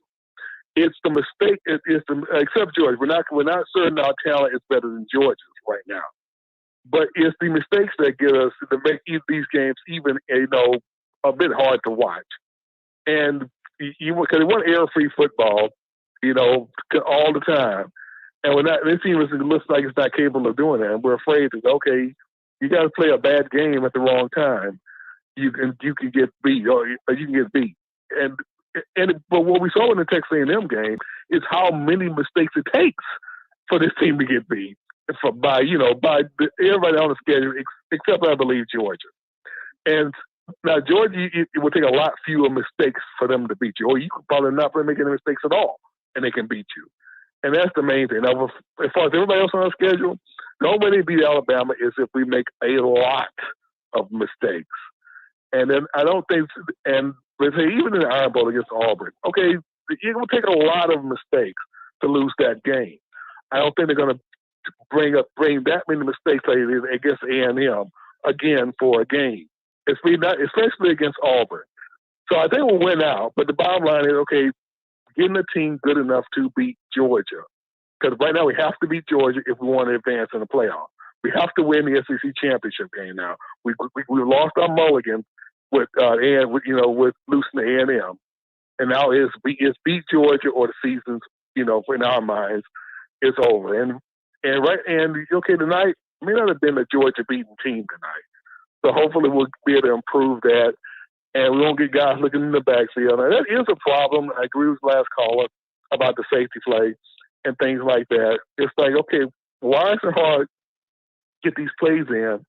G: It's the mistake. Except Georgia, we're not certain our talent is better than Georgia's right now. But it's the mistakes that get us to make these games even, a bit hard to watch. And because they want error-free football, all the time. And when this team looks like it's not capable of doing that, and we're afraid that, okay, you got to play a bad game at the wrong time. You can get beat, or you can get beat. But what we saw in the Texas A&M game is how many mistakes it takes for this team to get beat. By everybody on the schedule except I believe Georgia. And now Georgia, it would take a lot fewer mistakes for them to beat you, or you could probably not make any mistakes at all, and they can beat you. And that's the main thing. Now, as far as everybody else on our schedule, the only way to beat Alabama is if we make a lot of mistakes. And then I don't think, and they say even in the Iron Bowl against Auburn, okay, it will take a lot of mistakes to lose that game. I don't think they're going to bring that many mistakes like it is against A&M again for a game, especially against Auburn. So I think we'll win out. But the bottom line is, okay, getting a team good enough to beat Georgia, because right now we have to beat Georgia if we want to advance in the playoff. We have to win the SEC championship game now. We lost our mulligan with losing to A&M, and now it's beat Georgia or the season's in our minds, it's over. And okay, tonight may not have been a Georgia beating team tonight. So hopefully we'll be able to improve that, and we won't get guys looking in the backfield. Now, that is a problem. I agree with the last caller about the safety play and things like that. It's like, okay, why is it hard to get these plays in,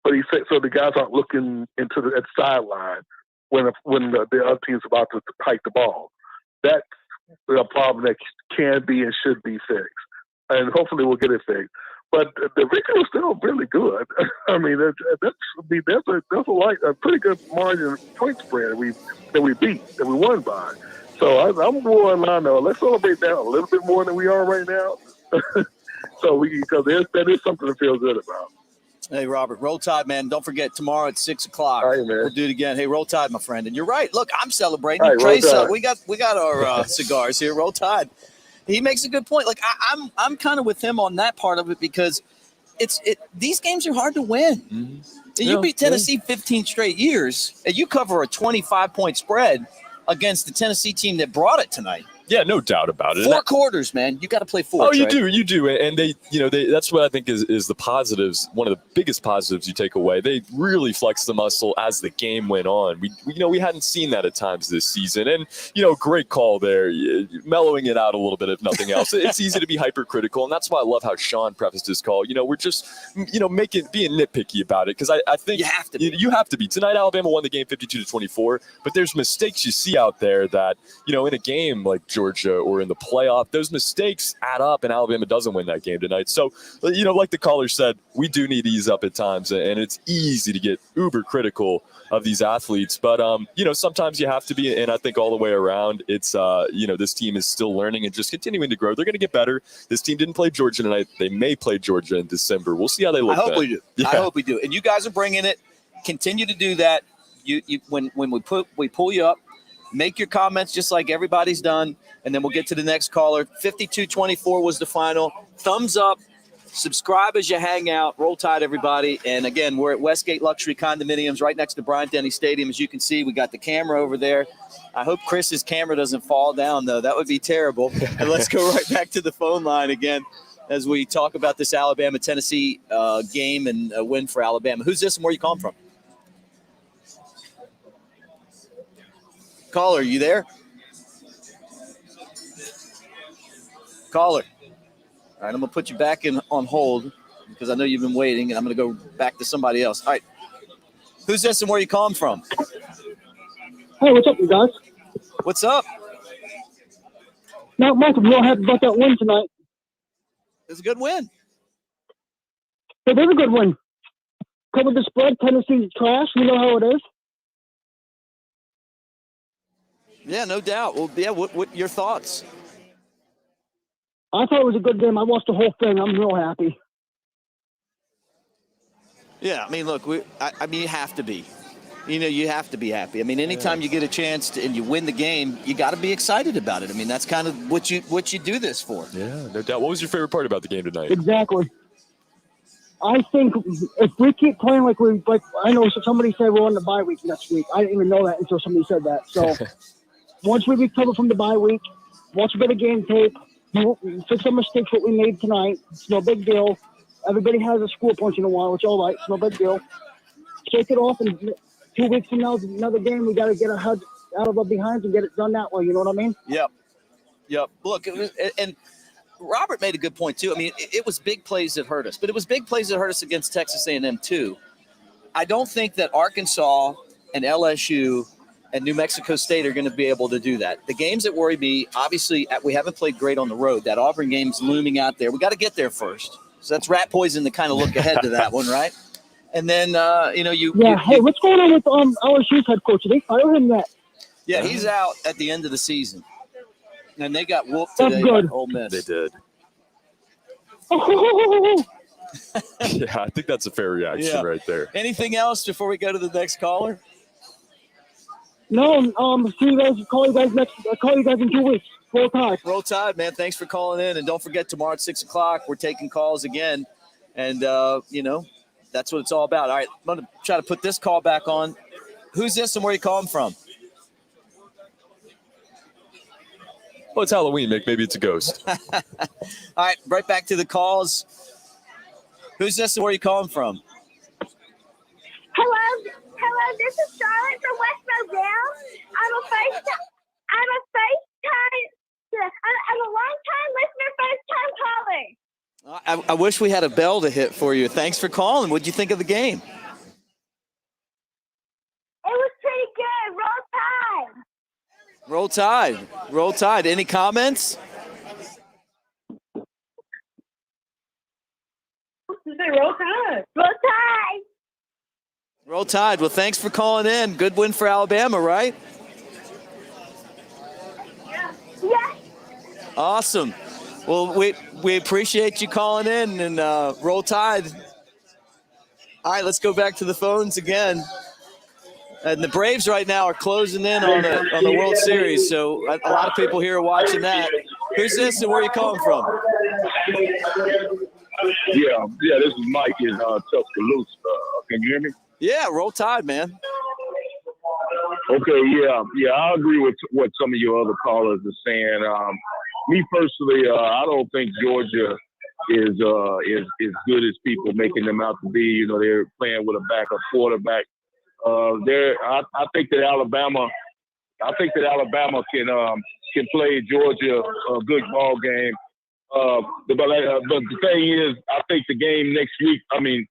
G: but he said so the guys aren't looking into the sideline when the other team's about to hike the ball. That's a problem that can be and should be fixed, and hopefully we'll get it fixed. But the victory was still really good. I mean, that's a pretty good margin point spread that we won by. So I'm more in line though. Let's celebrate that a little bit more than we are right now. Because that is something to feel good about.
A: Hey, Robert, roll tide, man. Don't forget, tomorrow at 6 o'clock.
G: All right, man.
A: We'll do it again. Hey, roll tide, my friend. And you're right. Look, I'm celebrating.
G: All right,
A: Trace,
G: roll tide.
A: we got our cigars here. Roll tide. He makes a good point. Like I'm kind of with him on that part of it because these games are hard to win. Mm-hmm. You beat Tennessee 15 straight years, and you cover a 25-point spread against the Tennessee team that brought it tonight.
B: Yeah, no doubt about it.
A: 4 quarters, man. You got to play 4.
B: Oh, you do. And they that's what I think is the positives. One of the biggest positives you take away. They really flexed the muscle as the game went on. We hadn't seen that at times this season. And, great call there, mellowing it out a little bit, if nothing else. It's easy to be hypercritical. And that's why I love how Sean prefaced his call. We're just, being nitpicky about it. Because I think
A: you have to be.
B: You have to be. Tonight, Alabama won the game 52-24. But there's mistakes you see out there that, in a game like Georgia or in the playoff, those mistakes add up, and Alabama doesn't win that game tonight. So, like the caller said, we do need to ease up at times, and it's easy to get uber critical of these athletes. But, sometimes you have to be, and I think all the way around, it's, this team is still learning and just continuing to grow. They're going to get better. This team didn't play Georgia tonight. They may play Georgia in December. We'll see how they look.
A: I hope we do.
B: Yeah.
A: I hope we do. And you guys are bringing it. Continue to do that. When we pull you up, make your comments just like everybody's done, and then we'll get to the next caller. 52-24 was the final. Thumbs up. Subscribe as you hang out. Roll Tide, everybody. And, again, we're at Westgate Luxury Condominiums right next to Bryant-Denny Stadium. As you can see, we got the camera over there. I hope Chris's camera doesn't fall down, though. That would be terrible. And let's go right back to the phone line again as we talk about this Alabama-Tennessee game and a win for Alabama. Who's this and where you calling from? Caller, you there? Caller. All right, I'm going to put you back on hold because I know you've been waiting, and I'm going to go back to somebody else. All right. Who's this and where you calling from?
K: Hey, what's up, you guys?
A: What's up?
K: Not much. I'm real happy about that win tonight.
A: It's a good win.
K: It is a good win. Covered the spread. Tennessee's trash. You know how it is.
A: Yeah, no doubt. Well, yeah, what your thoughts?
K: I thought it was a good game. I watched the whole thing. I'm real happy.
A: Yeah, I mean, look, you have to be. You have to be happy. I mean, anytime you get a chance and you win the game, you got to be excited about it. I mean, that's kind of what you do this for.
B: Yeah, no doubt. What was your favorite part about the game tonight?
K: Exactly. I think if we keep playing like I know somebody said we're on the bye week next week. I didn't even know that until somebody said that. So once we recover from the bye week, watch a bit of game tape, fix some mistakes that we made tonight. It's no big deal. Everybody has a school punch in a while. It's all right. It's no big deal. Shake it off, and 2 weeks from now is another game. We got to get our head out of our behinds and get it done that way. You know what I mean?
A: Yep. Look, it was, and Robert made a good point too. I mean, it was big plays that hurt us, but it was big plays that hurt us against Texas A&M too. I don't think that Arkansas and LSU and New Mexico State are going to be able to do that. The games that worry me, obviously, we haven't played great on the road. That Auburn game's looming out there. We got to get there first. So that's rat poison to kind of look ahead to that one, right? And then,
K: Hey, what's going on with LSU's head coach? Did they fire him yet?
A: Yeah, he's out at the end of the season. And they got whooped
K: That's
A: today
K: good.
A: by Ole Miss.
B: They did. Yeah, I think that's a fair reaction right there.
A: Anything else before we go to the next caller?
K: No, see you guys. Call you guys in 2 weeks. Roll Tide.
A: Roll Tide, man. Thanks for calling in. And don't forget, tomorrow at 6 o'clock, we're taking calls again. And, that's what it's all about. All right, I'm going to try to put this call back on. Who's this and where are you calling from?
B: Well, it's Halloween, Mick. Maybe it's a ghost.
A: All right, right back to the calls. Who's this and where are you calling from?
L: Hello, this is Charlotte from West Roselle. I'm a long-time listener, first-time caller.
A: I wish we had a bell to hit for you. Thanks for calling. What'd you think of the game?
L: It was pretty good. Roll Tide.
A: Roll Tide. Roll Tide. Any comments?
L: Roll Tide. Roll Tide.
A: Roll Tide. Well, thanks for calling in. Good win for Alabama, right?
L: Yes.
A: Awesome. Well, we appreciate you calling in and Roll Tide. All right, let's go back to the phones again. And the Braves right now are closing in on the World Series, so a lot of people here are watching that. Who's this and where are you calling from?
M: Yeah, this is Mike in Tuscaloosa. Can you hear me?
A: Yeah, Roll Tide, man.
M: Okay, yeah, I agree with what some of your other callers are saying. Me personally, I don't think Georgia is good as people making them out to be. You know, they're playing with a backup quarterback. I think that Alabama can play Georgia a good ball game. But the thing is, I think the game next week,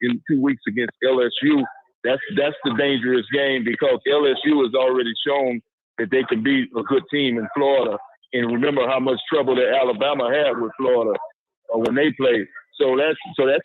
M: in 2 weeks against LSU, that's the dangerous game because LSU has already shown that they can beat a good team in Florida. And remember how much trouble that Alabama had with Florida when they played. So that's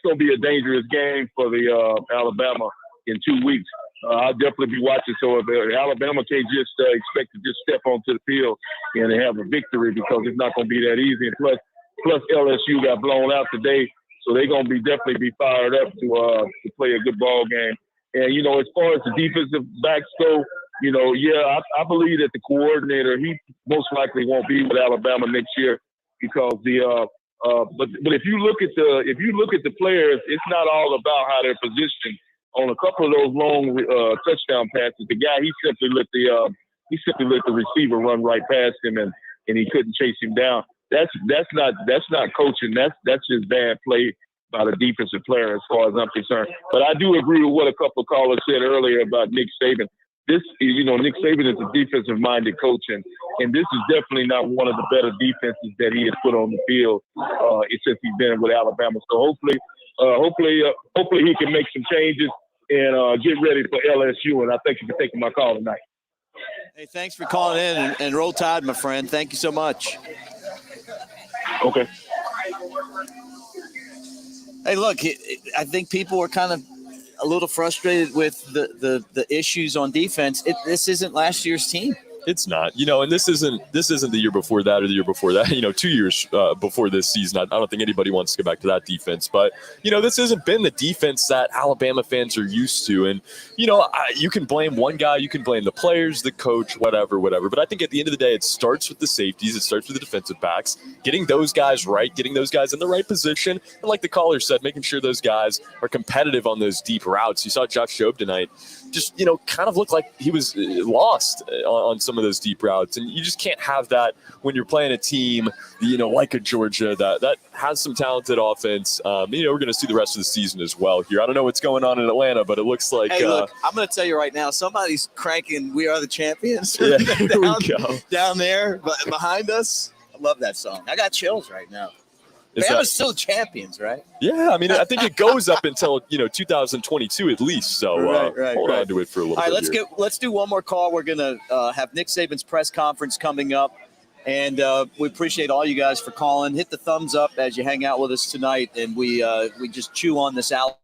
M: going to be a dangerous game for the Alabama in 2 weeks. I'll definitely be watching. So if Alabama can't just expect to just step onto the field and have a victory because it's not going to be that easy. And plus LSU got blown out today, so they're going to definitely be fired up to play a good ball game. And, you know, as far as the defensive backs go, you know, I believe that the coordinator, he most likely won't be with Alabama next year because but if you look at the players, it's not all about how they're positioned. On a couple of those long touchdown passes, the guy he simply let the receiver run right past him and he couldn't chase him down. That's not coaching. That's just bad play by the defensive player as far as I'm concerned. But I do agree with what a couple of callers said earlier about Nick Saban. Nick Saban is a defensive-minded coach, and this is definitely not one of the better defenses that he has put on the field since he's been with Alabama. So hopefully he can make some changes and get ready for LSU. And I thank you for taking my call tonight.
A: Hey, thanks for calling in and Roll Tide, my friend. Thank you so much.
M: Okay.
A: Hey, look, I think people are kind of a little frustrated with the issues on defense. This isn't last year's team.
B: It's not, and this isn't the year before that or the year before that. 2 years before this season, I don't think anybody wants to go back to that defense. But this hasn't been the defense that Alabama fans are used to. And you can blame one guy, you can blame the players, the coach, whatever. But I think at the end of the day, it starts with the safeties, it starts with the defensive backs, getting those guys right, getting those guys in the right position, and like the caller said, making sure those guys are competitive on those deep routes. You saw Josh Jobe tonight, just kind of looked like he was lost on some of those deep routes, and you just can't have that when you're playing a team like a Georgia that has some talented offense. We're going to see the rest of the season as well here. I don't know what's going on in Atlanta, but it looks like
A: hey, look, I'm going to tell you right now, somebody's cranking "We Are the Champions"
B: yeah, here we go.
A: down there behind us. I love that song. I got chills right now. Bama's still champions, right?
B: Yeah, I think it goes up until 2022 at least. So hold on to it for a little bit.
A: All right, let's do one more call. We're gonna have Nick Saban's press conference coming up, and we appreciate all you guys for calling. Hit the thumbs up as you hang out with us tonight, and we just chew on this out.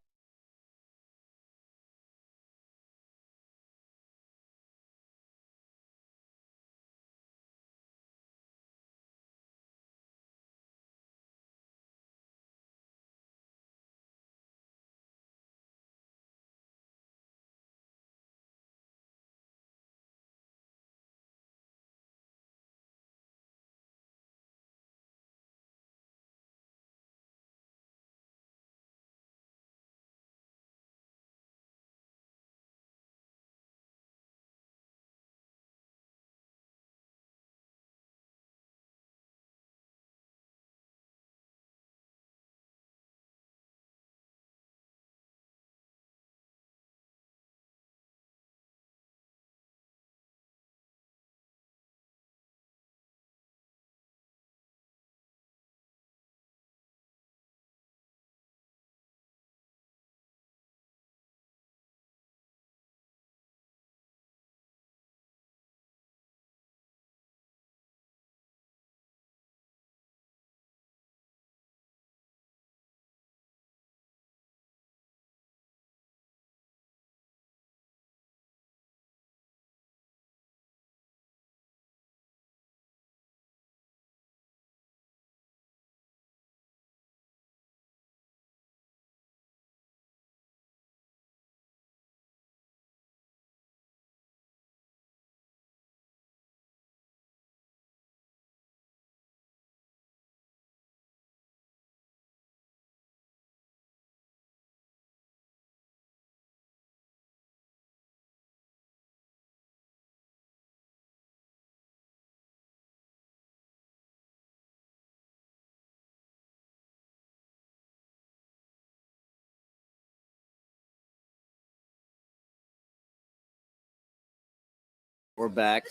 A: We're back.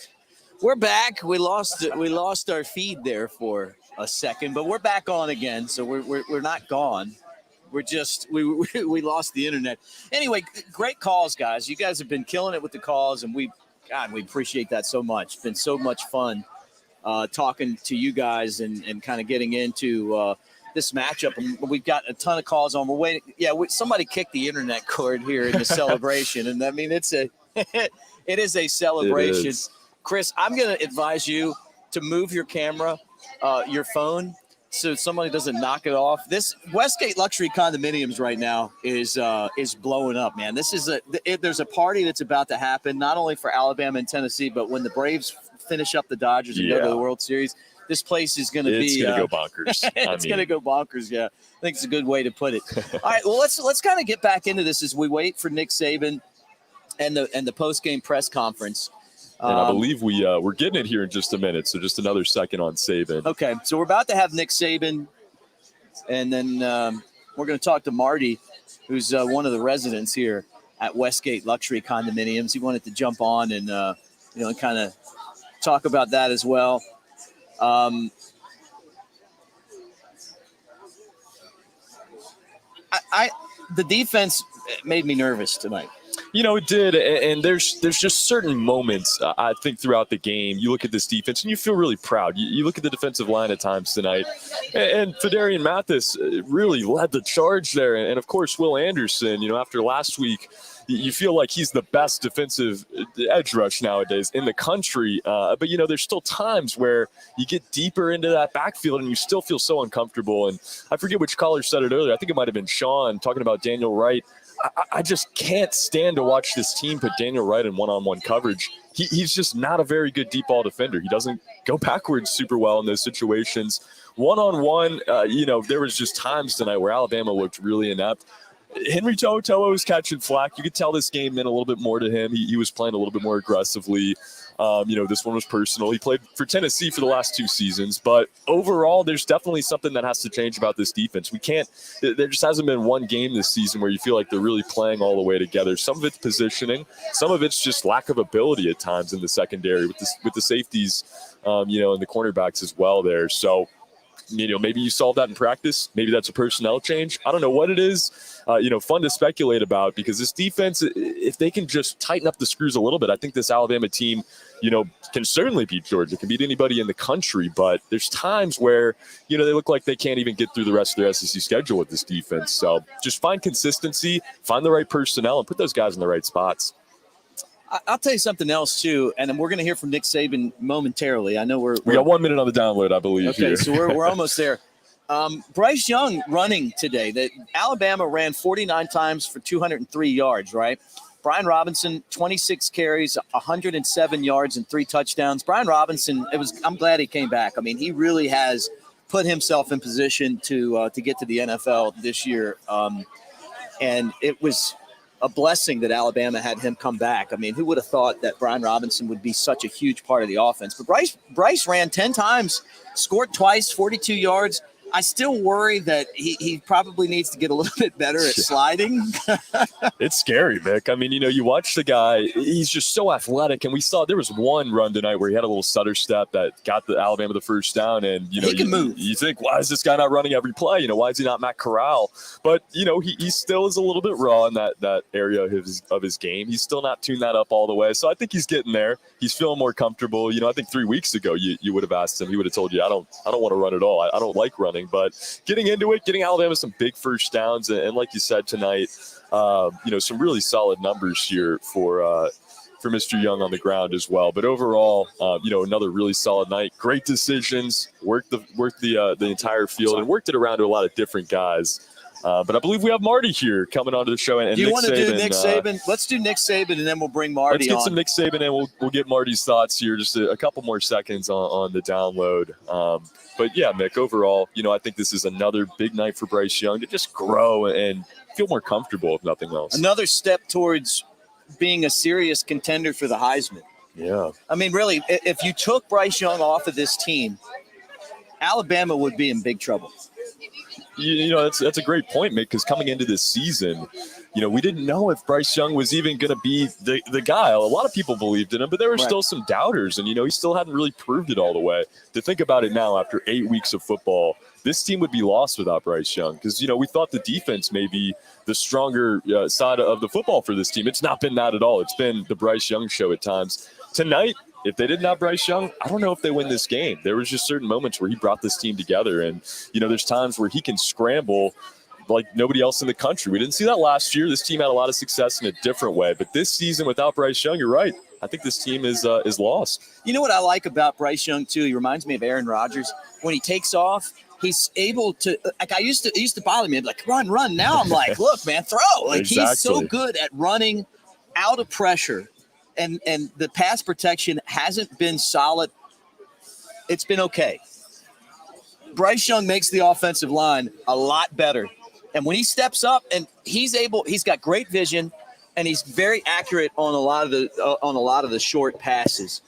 A: We're back. We lost our feed there for a second, but we're back on again. So we're not gone. We're just we lost the internet. Anyway, great calls, guys. You guys have been killing it with the calls, and we appreciate that so much. It's been so much fun talking to you guys and kind of getting into this matchup. And we've got a ton of calls on. We're waiting. Yeah, somebody kicked the internet cord here in the celebration, and I mean it is a celebration. Chris, I'm going to advise you to move your camera, your phone, so somebody doesn't knock it off. This Westgate Luxury Condominiums right now is blowing up, man. This is there's a party that's about to happen, not only for Alabama and Tennessee, but when the Braves finish up the Dodgers and go to the World Series, this place is going to be.
B: It's going to go bonkers.
A: It's going to go bonkers. Yeah, I think it's a good way to put it. All right, well let's kind of get back into this as we wait for Nick Saban and the post game press conference.
B: And I believe we're getting it here in just a minute, so just another second on Saban.
A: Okay, so we're about to have Nick Saban, and then we're going to talk to Marty, who's one of the residents here at Westgate Luxury Condominiums. He wanted to jump on and kind of talk about that as well. The defense made me nervous tonight.
B: It did, and there's just certain moments, I think, throughout the game. You look at this defense, and you feel really proud. You look at the defensive line at times tonight, and Fedarian Mathis really led the charge there. And, of course, Will Anderson, after last week, you feel like he's the best defensive edge rush nowadays in the country. But, there's still times where you get deeper into that backfield and you still feel so uncomfortable. And I forget which caller said it earlier. I think it might have been Sean talking about Daniel Wright. I just can't stand to watch this team put Daniel Wright in one-on-one coverage. He's just not a very good deep ball defender. He doesn't go backwards super well in those situations. One-on-one, there was just times tonight where Alabama looked really inept. Henry To'oTo'o was catching flack. You could tell this game meant a little bit more to him. He was playing a little bit more aggressively. This one was personal. He played for Tennessee for the last 2 seasons, but overall, there's definitely something that has to change about this defense. There just hasn't been one game this season where you feel like they're really playing all the way together. Some of it's positioning, some of it's just lack of ability at times in the secondary with the safeties, and the cornerbacks as well there. So, maybe you solve that in practice. Maybe that's a personnel change. I don't know what it is. Fun to speculate about, because this defense, if they can just tighten up the screws a little bit, I think this Alabama team, can certainly beat Georgia, can beat anybody in the country. But there's times where, they look like they can't even get through the rest of their SEC schedule with this defense. So just find consistency, find the right personnel, and put those guys in the right spots.
A: I'll tell you something else, too, and we're going to hear from Nick Saban momentarily. I know we
B: got 1 minute on the download, I believe.
A: Okay,
B: here.
A: So we're almost there. Bryce Young running today. That Alabama ran 49 times for 203 yards, right? Brian Robinson, 26 carries, 107 yards, and 3 touchdowns. Brian Robinson, I'm glad he came back. I mean, he really has put himself in position to get to the NFL this year, and it was a blessing that Alabama had him come back. I mean, who would have thought that Brian Robinson would be such a huge part of the offense? But Bryce ran 10 times, scored twice, 42 yards. I still worry that he probably needs to get a little bit better at sliding.
B: It's scary, Mick. I mean, you watch the guy, he's just so athletic. And we saw there was one run tonight where he had a little stutter step that got the Alabama the first down. And,
A: he can move.
B: You think, why is this guy not running every play? Why is he not Matt Corral? But, he still is a little bit raw in that area of his game. He's still not tuned that up all the way. So I think he's getting there. He's feeling more comfortable. I think 3 weeks ago you would have asked him. He would have told you, I don't want to run at all. I don't like running. But getting into it, getting Alabama some big first downs, and like you said tonight, some really solid numbers here for Mr. Young on the ground as well. But overall, another really solid night. Great decisions. Worked the entire field and worked it around to a lot of different guys. But I believe we have Marty here coming onto the show. And
A: do you want to do Nick Saban? Let's do Nick Saban, and then we'll bring Marty on.
B: Let's get some Nick Saban, and we'll get Marty's thoughts here. Just a couple more seconds on the download. But, yeah, Mick, overall, I think this is another big night for Bryce Young to just grow and feel more comfortable, if nothing else.
A: Another step towards being a serious contender for the Heisman.
B: Yeah.
A: I mean, really, if you took Bryce Young off of this team, Alabama would be in big trouble.
B: That's a great point, Mick, because coming into this season, we didn't know if Bryce Young was even going to be the guy. A lot of people believed in him, but there were still some doubters, and, he still hadn't really proved it all the way. To think about it now, after 8 weeks of football, this team would be lost without Bryce Young because, we thought the defense may be the stronger side of the football for this team. It's not been that at all. It's been the Bryce Young show at times. Tonight, if they didn't have Bryce Young, I don't know if they win this game. There was just certain moments where he brought this team together, and, there's times where he can scramble like nobody else in the country. We didn't see that last year. This team had a lot of success in a different way, but this season without Bryce Young, you're right. I think this team is lost.
A: You know what I like about Bryce Young too? He reminds me of Aaron Rodgers. When he takes off, he's able to. Like it used to bother me. I'm like, run. Now I'm like, look, man, throw. Like
B: Exactly.
A: He's so good at running out of pressure, and the pass protection hasn't been solid. It's been okay. Bryce Young makes the offensive line a lot better. And when he steps up and he's got great vision, and he's very accurate on a lot of the short passes.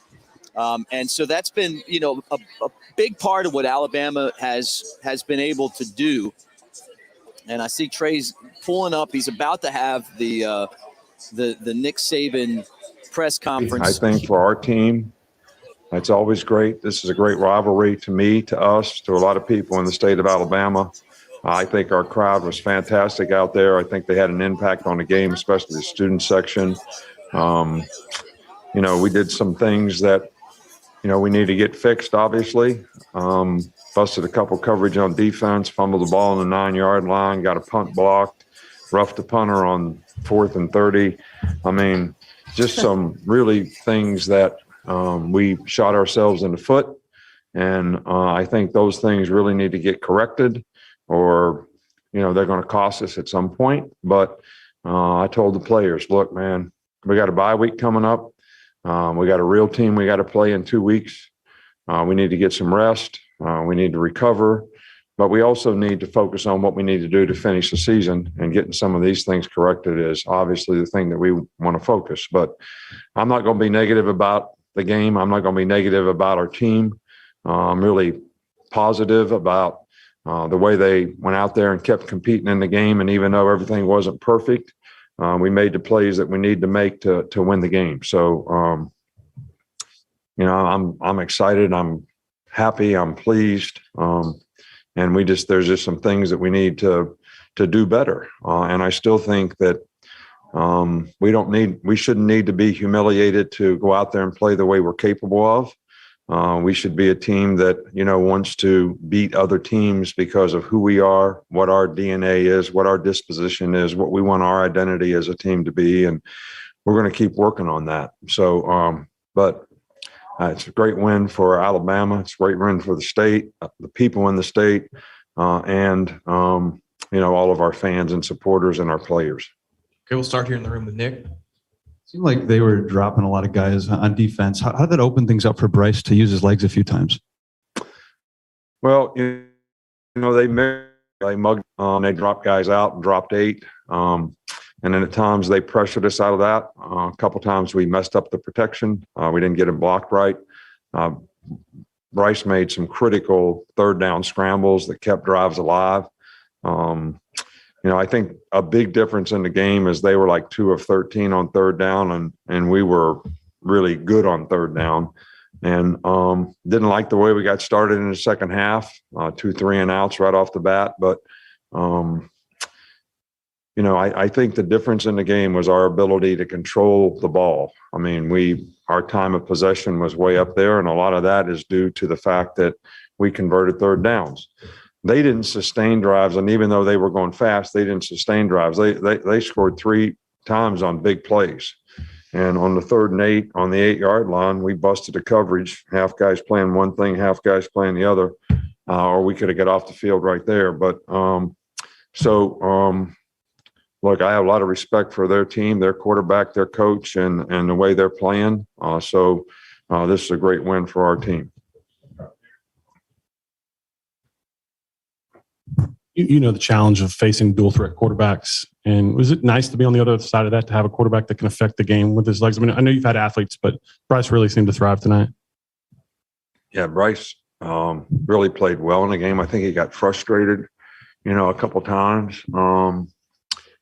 A: And so that's been, a big part of what Alabama has been able to do. And I see Trey's pulling up. He's about to have the Nick Saban press conference.
N: I think for our team, that's always great. This is a great rivalry to me, to us, to a lot of people in the state of Alabama. I think our crowd was fantastic out there. I think they had an impact on the game, especially the student section. We did some things that, we need to get fixed, obviously. Busted a couple coverage on defense, fumbled the ball on the 9-yard line, got a punt blocked, roughed the punter on 4th and 30. I mean, just some really things that we shot ourselves in the foot. And I think those things really need to get corrected, or, they're going to cost us at some point. But I told the players, look, man, we got a bye week coming up. We got a real team we got to play in 2 weeks. We need to get some rest. We need to recover. But we also need to focus on what we need to do to finish the season, and getting some of these things corrected is obviously the thing that we want to focus. But I'm not going to be negative about the game. I'm not going to be negative about our team. I'm really positive about the way they went out there and kept competing in the game. And even though everything wasn't perfect, we made the plays that we need to make to win the game. So, I'm excited. I'm happy. I'm pleased. And there's just some things that we need to do better. And I still think that we shouldn't need to be humiliated to go out there and play the way we're capable of. We should be a team that, wants to beat other teams because of who we are, what our DNA is, what our disposition is, what we want our identity as a team to be. And we're going to keep working on that. So, but it's a great win for Alabama. It's a great win for the state, the people in the state, and all of our fans and supporters and our players.
O: Okay, we'll start here in the room with Nick. Seemed like they were dropping a lot of guys on defense. How did that open things up for Bryce to use his legs a few times?
N: Well, they mugged. They dropped guys out and dropped 8. And then at times they pressured us out of that. A couple times we messed up the protection. We didn't get it blocked right. Bryce made some critical 3rd down scrambles that kept drives alive. I think a big difference in the game is they were like 2 of 13 on 3rd down, and we were really good on 3rd down. And didn't like the way we got started in the second half, 2 3-and-outs right off the bat. But, I think the difference in the game was our ability to control the ball. I mean, our time of possession was way up there, and a lot of that is due to the fact that we converted 3rd downs. They didn't sustain drives, and even though they were going fast, they didn't sustain drives. They scored 3 times on big plays. And on the 3rd and 8 on the 8-yard line, we busted the coverage. Half guys playing one thing, half guys playing the other, or we could have got off the field right there. But look, I have a lot of respect for their team, their quarterback, their coach, and the way they're playing. So this is a great win for our team.
P: The challenge of facing dual threat quarterbacks. And was it nice to be on the other side of that, to have a quarterback that can affect the game with his legs? I mean, I know you've had athletes, but Bryce really seemed to thrive tonight.
N: Yeah, Bryce really played well in the game. I think he got frustrated, a couple times.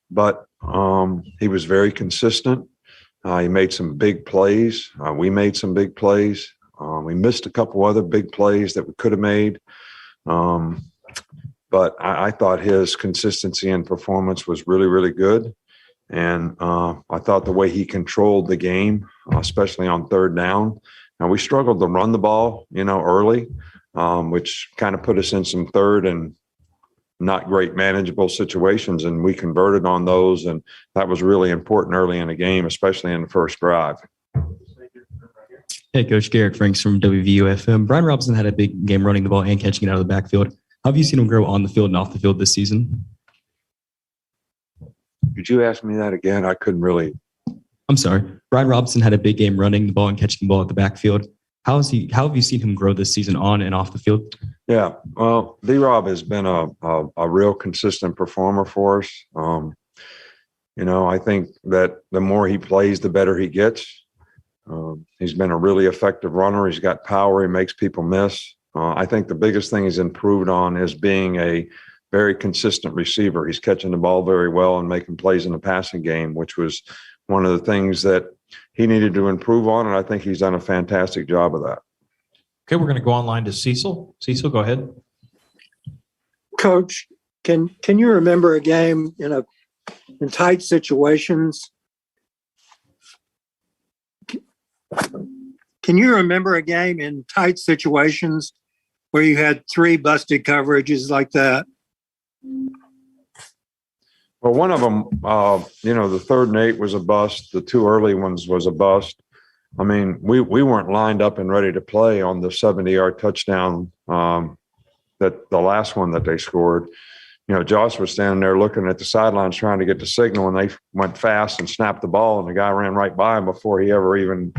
N: But He was very consistent. He made some big plays. We made some big plays. We missed a couple other big plays that we could have made. But I thought his consistency and performance was really, really good. And I thought the way he controlled the game, especially on third down. Now, we struggled to run the ball, early, which kind of put us in some third and not great manageable situations. And we converted on those. And that was really important early in the game, especially in the first drive.
Q: Hey, Coach Garrett Franks from WVU-FM. Brian Robinson had a big game running the ball and catching it out of the backfield. How have you seen him grow on the field and off the field this season?
N: Could you ask me that again? I couldn't really.
Q: I'm sorry. Brian Robinson had a big game running the ball and catching the ball at the backfield. How have you seen him grow this season on and off the field?
N: Yeah, well, D-Rob has been a real consistent performer for us. I think that the more he plays, the better he gets. He's been a really effective runner. He's got power. He makes people miss. I think the biggest thing he's improved on is being a very consistent receiver. He's catching the ball very well and making plays in the passing game, which was one of the things that he needed to improve on, and I think he's done a fantastic job of that.
R: Okay, we're going to go online to Cecil. Cecil, go ahead.
S: Coach, can you remember a game in tight situations? Can you remember a game in tight situations where you had 3 busted coverages like that?
N: Well, one of them, the 3rd and 8 was a bust. The 2 early ones was a bust. I mean, we weren't lined up and ready to play on the 70-yard touchdown, that the last one that they scored. Josh was standing there looking at the sidelines trying to get the signal, and they went fast and snapped the ball, and the guy ran right by him before he ever even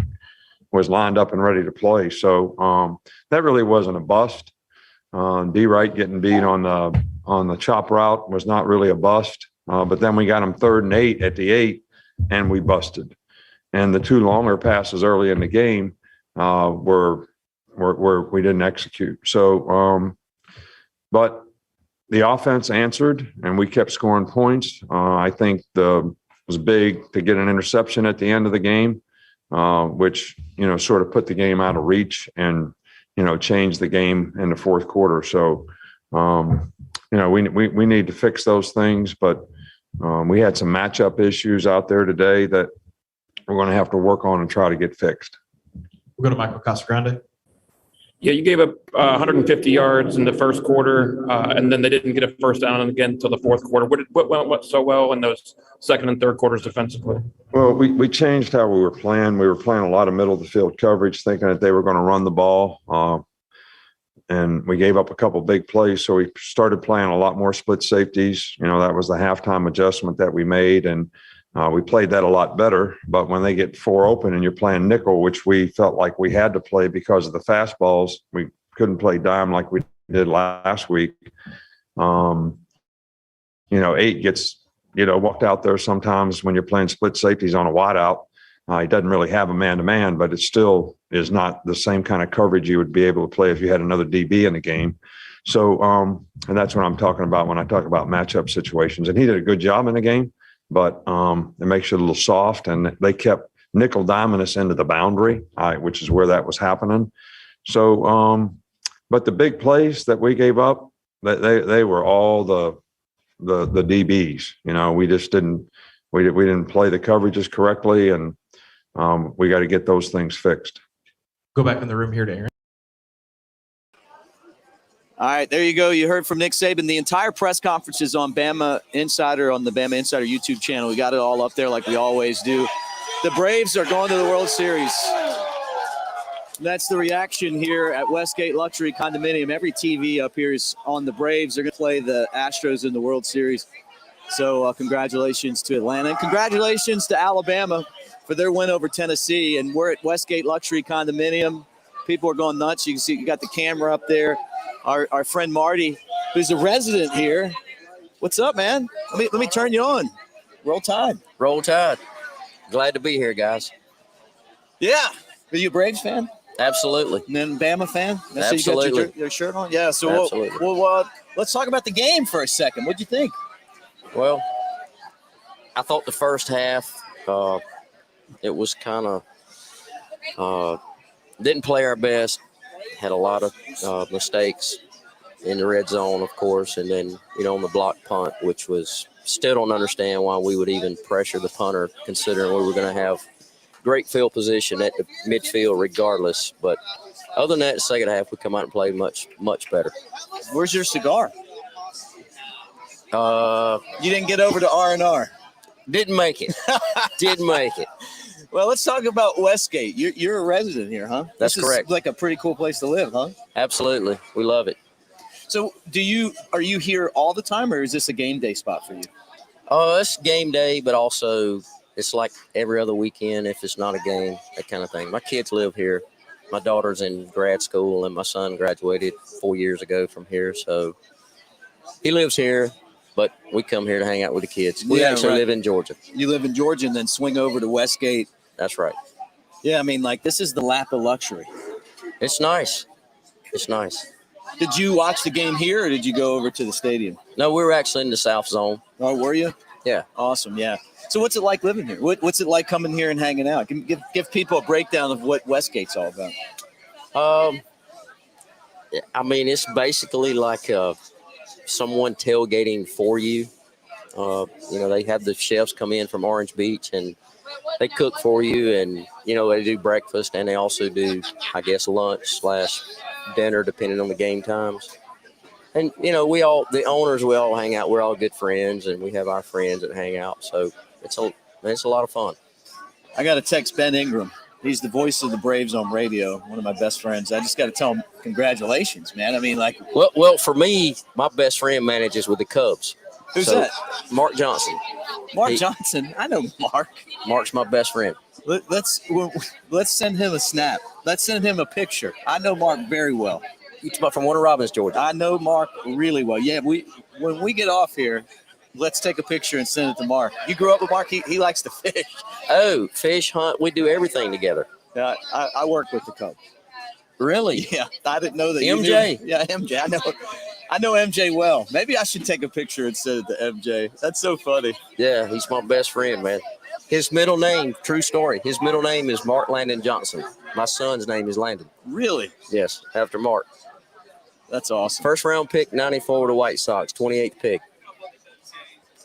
N: was lined up and ready to play. So that really wasn't a bust. D. Wright getting beat on the chop route was not really a bust. But then we got him 3rd and 8 at the 8, and we busted. And the 2 longer passes early in the game were we didn't execute. So, but the offense answered, and we kept scoring points. I think it was big to get an interception at the end of the game, which sort of put the game out of reach and changed the game in the 4th quarter. So, we need to fix those things, but we had some matchup issues out there today that we're going to have to work on and try to get fixed.
R: We'll go to Michael Casagrande.
T: Yeah, you gave up 150 yards in the first quarter, and then they didn't get a first down again until the 4th quarter. What went so well in those 2nd and 3rd quarters defensively?
N: Well, we changed how we were playing. We were playing a lot of middle of the field coverage, thinking that they were going to run the ball. And we gave up a couple big plays, so we started playing a lot more split safeties. That was the halftime adjustment that we made, and we played that a lot better. But when they get 4 open and you're playing nickel, which we felt like we had to play because of the fastballs, we couldn't play dime like we did last week. 8 gets, walked out there sometimes when you're playing split safeties on a wide out. He doesn't really have a man-to-man, but it still is not the same kind of coverage you would be able to play if you had another DB in the game. So, and that's what I'm talking about when I talk about matchup situations. And he did a good job in the game, but it makes you a little soft. And they kept nickel diming us into the boundary, which is where that was happening. So, but the big plays that we gave up, they were all the DBs. We just didn't play the coverages correctly, and we got to get those things fixed.
R: Go back in the room here to Aaron.
A: All right, there you go. You heard from Nick Saban. The entire press conference is on Bama Insider, on the Bama Insider YouTube channel. We got it all up there like we always do. The Braves are going to the World Series. That's the reaction here at Westgate Luxury Condominium. Every TV up here is on the Braves. They're going to play the Astros in the World Series. So congratulations to Atlanta. And congratulations to Alabama for their win over Tennessee. And we're at Westgate Luxury Condominium. People are going nuts. You can see you got the camera up there. Our friend Marty, who's a resident here. What's up, man? Let me turn you on. Roll Tide.
U: Roll Tide. Glad to be here, guys.
A: Yeah. Are you a Braves fan?
U: Absolutely.
A: And then Bama fan? That's
U: Absolutely.
A: So you got your shirt on? Yeah. So we'll let's talk about the game for a second. What'd you think?
U: Well, I thought the first half, it was kind of didn't play our best. Had a lot of mistakes in the red zone, of course, and then on the block punt, which was still don't understand why we would even pressure the punter, considering we were going to have great field position at the midfield regardless. But other than that, the second half we come out and play much better.
A: Where's your cigar? You didn't get over to R&R.
U: Didn't make it. Didn't make it.
A: Well, let's talk about Westgate. You're a resident here, huh?
U: That's
A: this
U: correct.
A: Is like a pretty cool place to live, huh?
U: Absolutely. We love it.
A: So are you here all the time, or is this a game day spot for you?
U: It's game day, but also it's like every other weekend if it's not a game, that kind of thing. My kids live here. My daughter's in grad school, and my son graduated 4 years ago from here. So he lives here, but we come here to hang out with the kids. We actually live in Georgia.
A: You live in Georgia and then swing over to Westgate.
U: That's right.
A: Yeah, I mean, like, this is the lap of luxury.
U: It's nice. It's nice.
A: Did you watch the game here, or did you go over to the stadium?
U: No, we were actually in the South Zone.
A: Oh, were you?
U: Yeah.
A: Awesome, yeah. So what's it like living here? What's it like coming here and hanging out? Give people a breakdown of what Westgate's all about.
U: I mean, it's basically like someone tailgating for you. They have the chefs come in from Orange Beach, and they cook for you, and, they do breakfast, and they also do, I guess, lunch/dinner, depending on the game times. And, the owners, we all hang out. We're all good friends, and we have our friends that hang out. So it's a lot of fun.
A: I got to text Ben Ingram. He's the voice of the Braves on radio, one of my best friends. I just got to tell him, congratulations, man. I mean, like.
U: Well, for me, my best friend manages with the Cubs.
A: Who's that?
U: Mark Johnson.
A: Mark Johnson. I know Mark.
U: Mark's my best friend.
A: Let's send him a snap. Let's send him a picture. I know Mark very well.
U: He's from Warner Robins, Georgia.
A: I know Mark really well. Yeah, when we get off here, let's take a picture and send it to Mark. You grew up with Mark. He likes to fish.
U: Oh, fish, hunt. We do everything together.
A: Yeah, I work with the Cubs.
U: Really?
A: Yeah, I didn't know that.
U: MJ.
A: Yeah, MJ. I know MJ well. Maybe I should take a picture and send it to MJ. That's so funny.
U: Yeah, he's my best friend, man. His middle name, true story, his middle name is Mark Landon Johnson. My son's name is Landon.
A: Really?
U: Yes, after Mark.
A: That's awesome.
U: First round pick, 94 to the White Sox, 28th pick.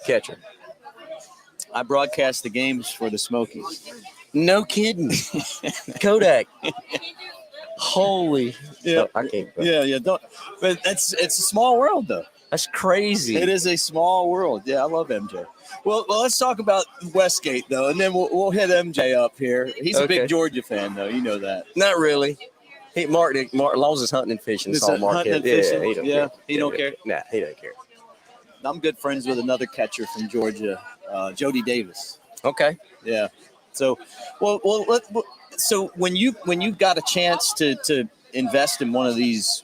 U: Catcher.
A: I broadcast the games for the Smokies.
U: No kidding. Kodak. Holy.
A: Yeah.
U: I can't.
A: Yeah. But it's a small world, though.
U: That's crazy.
A: It is a small world. Yeah, I love MJ. Well, let's talk about Westgate, though, and then we'll hit MJ up here. He's a big Georgia fan, though. You know that.
U: Not really. Mark loves his hunting and fishing. That's all Mark
A: hunting
U: is.
A: And fishing?
U: Yeah,
A: he don't care.
U: Nah, he don't care.
A: I'm good friends with another catcher from Georgia, Jody Davis.
U: Okay.
A: Yeah. So, so when you got a chance to invest in one of these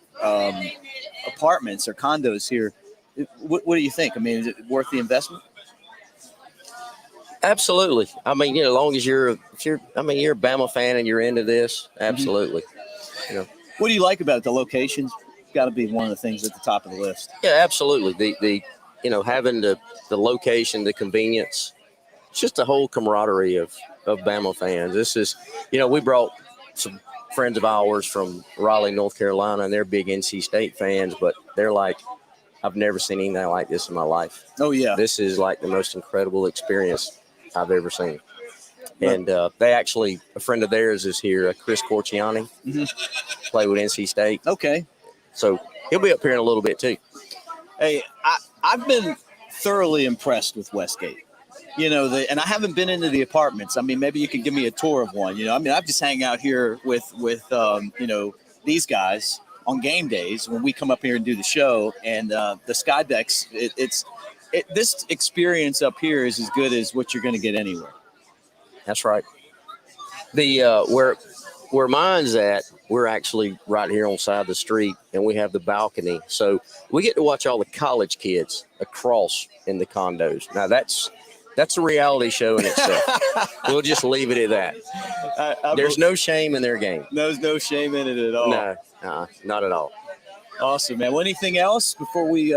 A: apartments or condos here, what do you think? I mean, is it worth the investment?
U: Absolutely. I mean, as long as you're a Bama fan and you're into this, absolutely.
A: Mm-hmm. What do you like about it? The locations got to be one of the things at the top of the list.
U: Yeah, absolutely. The having the location, the convenience, it's just the whole camaraderie of Bama fans. This is, we brought some friends of ours from Raleigh, North Carolina, and they're big NC State fans, but they're like, I've never seen anything like this in my life.
A: Oh, yeah.
U: This is like the most incredible experience I've ever seen. And they actually, a friend of theirs is here, Chris Corciani, play with NC State.
A: Okay.
U: So he'll be up here in a little bit too.
A: Hey, I've been thoroughly impressed with Westgate. And I haven't been into the apartments. I mean, maybe you could give me a tour of one. I just hang out here with these guys on game days when we come up here and do the show. And the Sky Decks, this experience up here is as good as what you're going to get anywhere.
U: That's right. The where mine's at, we're actually right here on the side of the street, and we have the balcony. So we get to watch all the college kids across in the condos. Now, that's a reality show in itself. We'll just leave it at that. There's no shame in their game.
A: There's no shame in it at all.
U: No, not at all.
A: Awesome, man. Well, anything else before we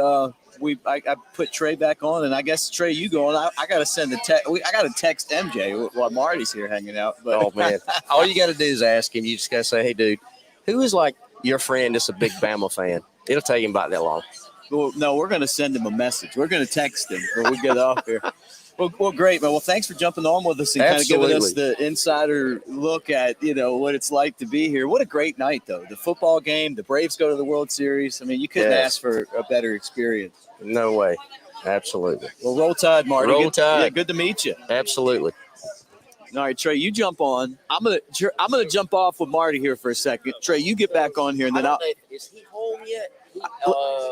A: I put Trey back on, and I guess Trey, you going? I got to send a text. I got to text MJ while Marty's here hanging out. But
U: Oh man, all you got to do is ask him. You just got to say, "Hey, dude, who is like your friend that's a big Bama fan?" It'll take him about that long.
A: Well, no, we're going to send him a message. We're going to text him when we get off here. Well, great, man. Well, thanks for jumping on with us and kind of giving us the insider look at, what it's like to be here. What a great night, though. The football game, the Braves go to the World Series. I mean, you couldn't ask for a better experience.
U: No way. Absolutely.
A: Well, roll Tide, Marty.
U: Roll Tide.
A: Yeah, good to meet you.
U: Absolutely.
A: All right, Trey, you jump on. I'm gonna jump off with Marty here for a second. Trey, you get back on here, and then
U: Is he home yet?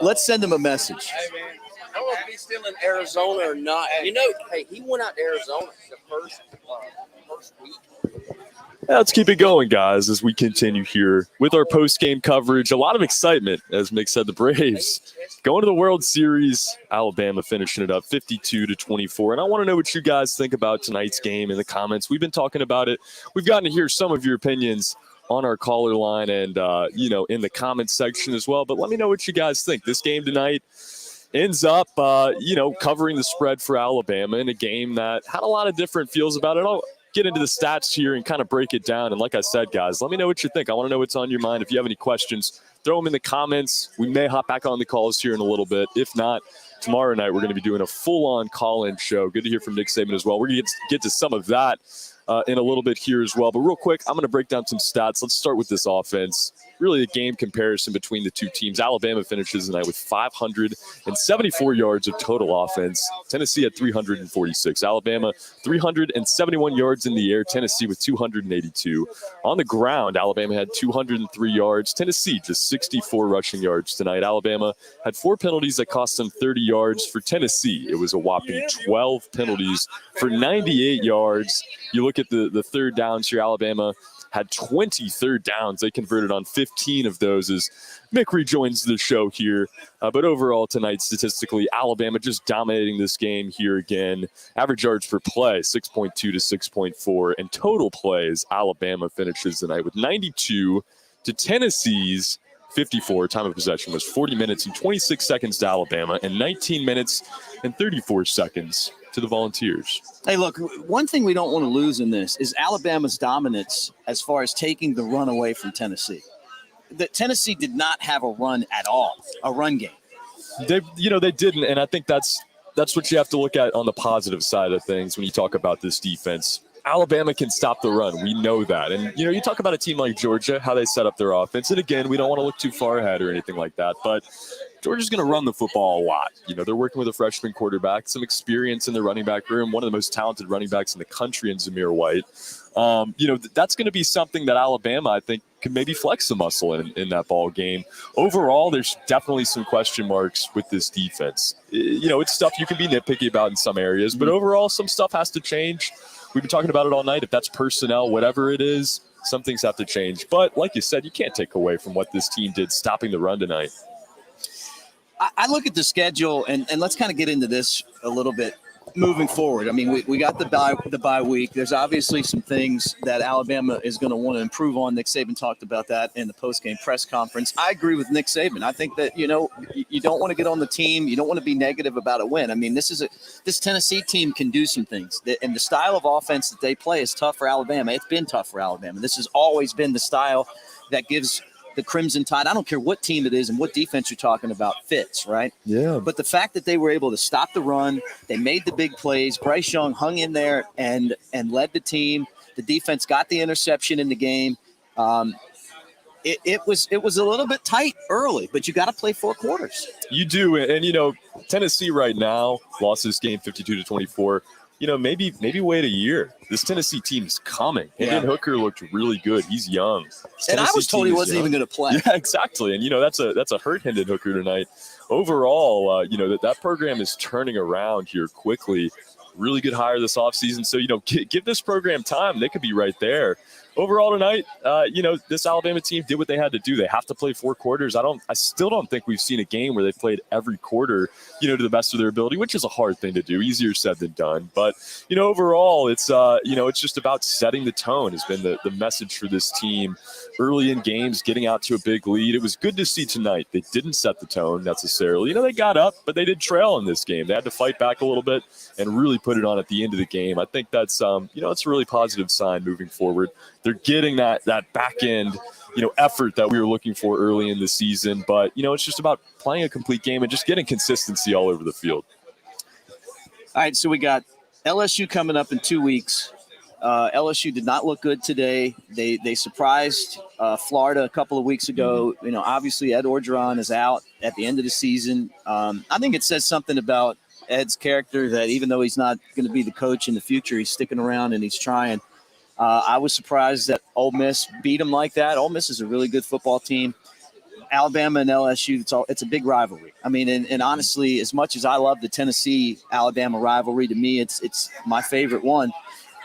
A: Let's send him a message.
U: Hey, man. I don't know if he's still in Arizona or not. Hey, he went out to Arizona the first week.
B: Yeah, let's keep it going, guys, as we continue here with our post-game coverage. A lot of excitement, as Mick said, the Braves going to the World Series. Alabama finishing it up 52-24. And I want to know what you guys think about tonight's game in the comments. We've been talking about it. We've gotten to hear some of your opinions on our caller line and, in the comments section as well. But let me know what you guys think. This game tonight ends up, covering the spread for Alabama in a game that had a lot of different feels about it. I'll get into the stats here and kind of break it down. And like I said, guys, let me know what you think. I want to know what's on your mind. If you have any questions, throw them in the comments. We may hop back on the calls here in a little bit. If not, tomorrow night we're going to be doing a full-on call-in show. Good to hear from Nick Saban as well. We're going to get to some of that in a little bit here as well. But real quick, I'm going to break down some stats. Let's start with this offense. Really a game comparison between the two teams. Alabama finishes the night with 574 yards of total offense. Tennessee had 346. Alabama, 371 yards in the air. Tennessee with 282. On the ground, Alabama had 203 yards. Tennessee just 64 rushing yards tonight. Alabama had 4 penalties that cost them 30 yards. For Tennessee, it was a whopping 12 penalties for 98 yards. You look at the third downs here, Alabama had 20 third downs. They converted on 15 of those as Mick rejoins the show here. But overall tonight, statistically, Alabama just dominating this game here again. Average yards per play, 6.2 to 6.4. And total plays, Alabama finishes the night with 92 to Tennessee's 54. Time of possession was 40 minutes and 26 seconds to Alabama and 19 minutes and 34 seconds to the Volunteers.
A: Hey, look, one thing we don't want to lose in this is Alabama's dominance as far as taking the run away from Tennessee. Tennessee did not have a run at all, a run game.
B: They didn't, and I think that's what you have to look at on the positive side of things when you talk about this defense. Alabama can stop the run. We know that. And, you talk about a team like Georgia, how they set up their offense. And, again, we don't want to look too far ahead or anything like that. But Georgia's going to run the football a lot. They're working with a freshman quarterback, some experience in the running back room, one of the most talented running backs in the country in Zamir White. That's going to be something that Alabama, I think, can maybe flex the muscle in that ball game. Overall, there's definitely some question marks with this defense. It's stuff you can be nitpicky about in some areas, but overall, some stuff has to change. We've been talking about it all night. If that's personnel, whatever it is, some things have to change. But like you said, you can't take away from what this team did stopping the run tonight.
A: I look at the schedule, and let's kind of get into this a little bit moving forward. I mean, we got the bye week. There's obviously some things that Alabama is going to want to improve on. Nick Saban talked about that in the postgame press conference. I agree with Nick Saban. I think that, you don't want to get on the team. You don't want to be negative about a win. I mean, this Tennessee team can do some things. And the style of offense that they play is tough for Alabama. It's been tough for Alabama. This has always been the style that gives the Crimson Tide, I don't care what team it is and what defense you're talking about, fits, right?
B: Yeah.
A: But the fact that they were able to stop the run, they made the big plays. Bryce Young hung in there and led the team. The defense got the interception in the game. It was a little bit tight early, but you got to play 4 quarters.
B: You do, and Tennessee right now lost this game 52-24. Maybe wait a year. This Tennessee team's coming. Hendon Hooker looked really good. He's young.
A: And I was told he wasn't even going to play.
B: Yeah, exactly. And that's a hurt Hendon Hooker tonight. Overall, that program is turning around here quickly. Really good hire this offseason. So give this program time. They could be right there. overall tonight, this Alabama team did what they had to do. They have to play 4 quarters. I still don't think we've seen a game where they've played every quarter, to the best of their ability, which is a hard thing to do. Easier said than done. But, overall, it's just about setting the tone has been the message for this team early in games, getting out to a big lead. It was good to see tonight. They didn't set the tone necessarily. They got up, but they did trail in this game. They had to fight back a little bit and really put it on at the end of the game. I think that's, it's a really positive sign moving forward. They're getting that back end, effort that we were looking for early in the season. But, it's just about playing a complete game and just getting consistency all over the field.
A: All right, so we got LSU coming up in 2 weeks. LSU did not look good today. They surprised Florida a couple of weeks ago. Obviously Ed Orgeron is out at the end of the season. I think it says something about Ed's character that even though he's not going to be the coach in the future, he's sticking around and he's trying. I was surprised that Ole Miss beat him like that. Ole Miss is a really good football team. Alabama and LSU, it's a big rivalry. I mean, and honestly, as much as I love the Tennessee-Alabama rivalry, to me, it's my favorite one.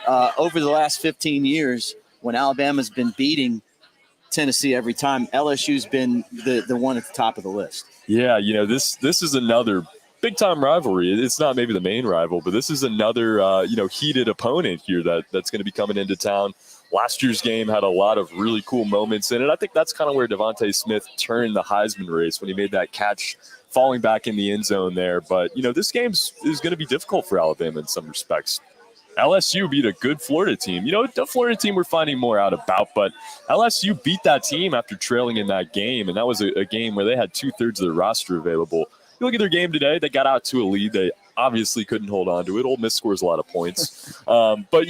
A: Over the last 15 years, when Alabama's been beating Tennessee every time, LSU's been the one at the top of the list.
B: Yeah, this is another big-time rivalry. It's not maybe the main rival, but this is another, heated opponent here that's going to be coming into town. Last year's game had a lot of really cool moments in it. I think that's kind of where Devontae Smith turned the Heisman race when he made that catch falling back in the end zone there. But, this game is going to be difficult for Alabama in some respects. LSU beat a good Florida team. The Florida team we're finding more out about, but LSU beat that team after trailing in that game, and that was a game where they had 2/3 of their roster available. You look at their game today, they got out to a lead. They obviously couldn't hold on to it. Ole Miss scores a lot of points. But,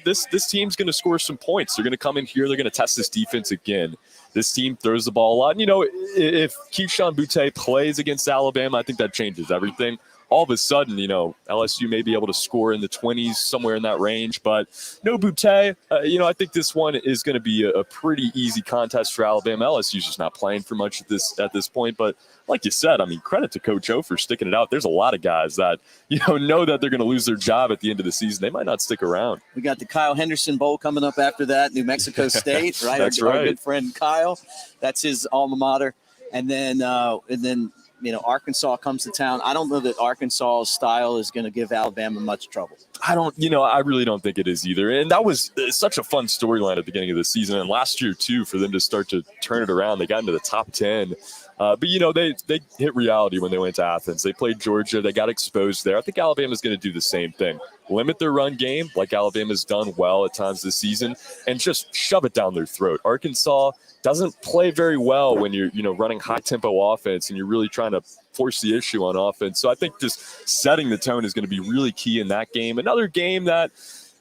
B: this team's going to score some points. They're going to come in here. They're going to test this defense again. This team throws the ball a lot. If Keyshawn Butte plays against Alabama, I think that changes everything. All of a sudden, LSU may be able to score in the 20s, somewhere in that range. But no Butte, I think this one is going to be a pretty easy contest for Alabama. LSU's just not playing for much at this point. But like you said, credit to Coach O for sticking it out. There's a lot of guys that, know that they're going to lose their job at the end of the season. They might not stick around.
A: We got the Kyle Henderson Bowl coming up after that, New Mexico State, right?
B: That's
A: Our good friend Kyle. That's his alma mater. And then Arkansas comes to town. I don't know that Arkansas's style is going to give Alabama much trouble.
B: I really don't think it is either. And that was such a fun storyline at the beginning of the season. And last year, too, for them to start to turn it around, they got into the top 10. But they hit reality when they went to Athens. They played Georgia. They got exposed there. I think Alabama's going to do the same thing. Limit their run game like Alabama's done well at times this season and just shove it down their throat. Arkansas doesn't play very well when you're, running high-tempo offense and you're really trying to force the issue on offense. So I think just setting the tone is going to be really key in that game. Another game that,